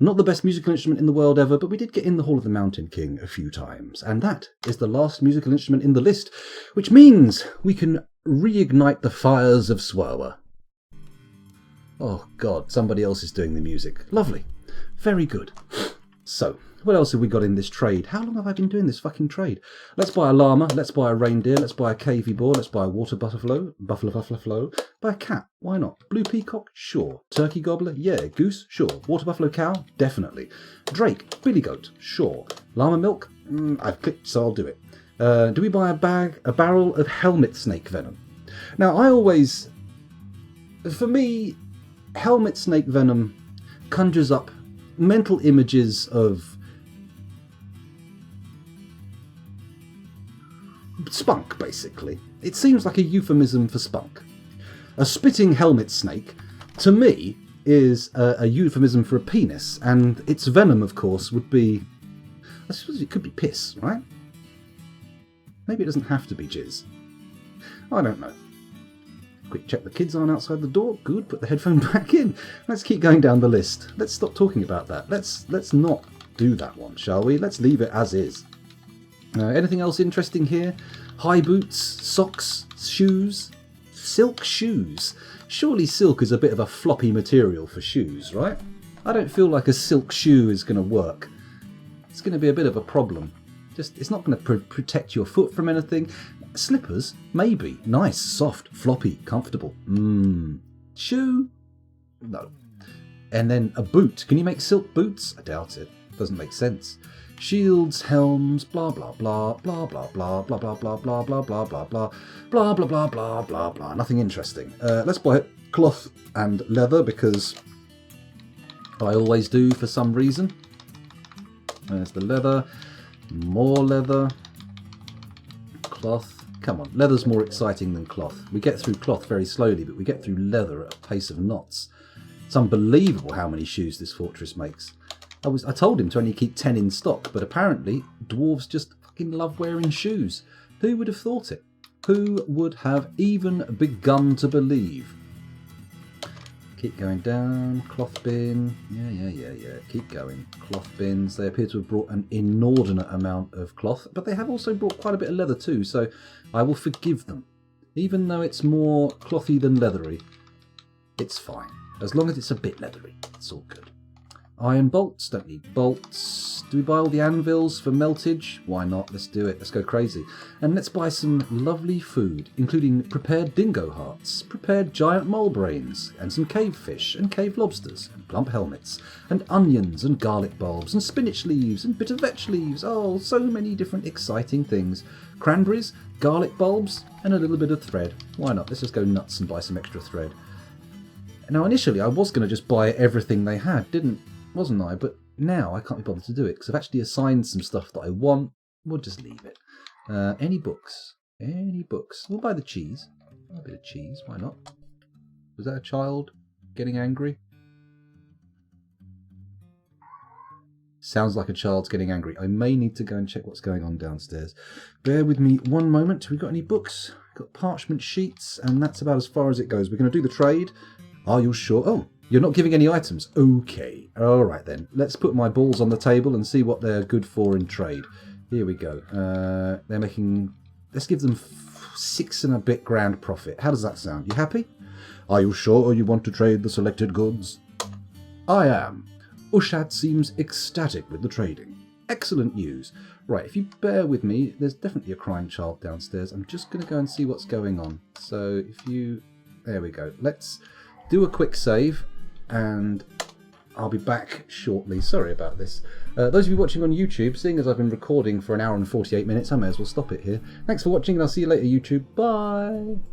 Speaker 1: Not the best musical instrument in the world ever, but we did get in the Hall of the Mountain King a few times. And that is the last musical instrument in the list, which means we can reignite the fires of Swerwer. Oh God, somebody else is doing the music. Lovely. Very good. So, what else have we got in this trade? How long have I been doing this fucking trade? Let's buy a llama, let's buy a reindeer, let's buy a cavy boar, let's buy a water buffalo, buy a cat, why not? Blue peacock? Sure. Turkey gobbler? Yeah. Goose? Sure. Water buffalo cow? Definitely. Drake? Billy goat? Sure. Llama milk? I've clicked, so I'll do it. Do we buy a barrel of helmet snake venom? Now, for me, helmet snake venom conjures up mental images of spunk, basically. It seems like a euphemism for spunk. A spitting helmet snake, to me, is a euphemism for a penis, and its venom, of course, would be... I suppose it could be piss, right? Maybe it doesn't have to be jizz. I don't know. Quick check the kids aren't outside the door. Good, put the headphone back in. Let's keep going down the list. Let's stop talking about that. Let's not do that one, shall we? Let's leave it as is. Anything else interesting here? High boots, socks, shoes, silk shoes. Surely silk is a bit of a floppy material for shoes, right? I don't feel like a silk shoe is going to work. It's going to be a bit of a problem. It's not going to protect your foot from anything. Slippers, maybe. Nice, soft, floppy, comfortable. Shoe? No. And then a boot. Can you make silk boots? I doubt it. Doesn't make sense. Shields, helms, blah blah blah, blah blah blah, blah blah blah, blah blah blah, blah blah, blah blah blah, blah blah blah. Nothing interesting. Let's buy cloth and leather because I always do for some reason. There's the leather. More leather. Cloth. Come on, leather's more exciting than cloth. We get through cloth very slowly, but we get through leather at a pace of knots. It's unbelievable how many shoes this fortress makes. I told him to only keep 10 in stock, but apparently dwarves just fucking love wearing shoes. Who would have thought it? Who would have even begun to believe? Keep going down. Cloth bin. Yeah. Keep going. Cloth bins. They appear to have brought an inordinate amount of cloth, but they have also brought quite a bit of leather too, so I will forgive them. Even though it's more clothy than leathery, it's fine. As long as it's a bit leathery, it's all good. Iron bolts, don't need bolts. Do we buy all the anvils for meltage? Why not? Let's do it. Let's go crazy. And let's buy some lovely food, including prepared dingo hearts, prepared giant mole brains, and some cave fish, and cave lobsters, and plump helmets, and onions, and garlic bulbs, and spinach leaves, and bitter vetch leaves. Oh, so many different exciting things. Cranberries, garlic bulbs, and a little bit of thread. Why not? Let's just go nuts and buy some extra thread. Now, initially, I was going to just buy everything they had, wasn't I? But now I can't be bothered to do it because I've actually assigned some stuff that I want. We'll just leave it. Any books? Any books? We'll buy the cheese. A bit of cheese. Why not? Was that a child getting angry? Sounds like a child's getting angry. I may need to go and check what's going on downstairs. Bear with me one moment. Have we got any books? We've got parchment sheets, and that's about as far as it goes. We're going to do the trade. Are you sure? Oh, you're not giving any items. Okay. All right then. Let's put my balls on the table and see what they're good for in trade. Here we go. They're making... Let's give them 6 and a bit grand profit. How does that sound? You happy? Are you sure you want to trade the selected goods? I am. Ushad seems ecstatic with the trading. Excellent news. Right, if you bear with me, there's definitely a crying child downstairs. I'm just going to go and see what's going on. So if you... There we go. Let's do a quick save and I'll be back shortly. Sorry about this. Those of you watching on YouTube, seeing as I've been recording for an hour and 48 minutes, I may as well stop it here. Thanks for watching and I'll see you later, YouTube. Bye!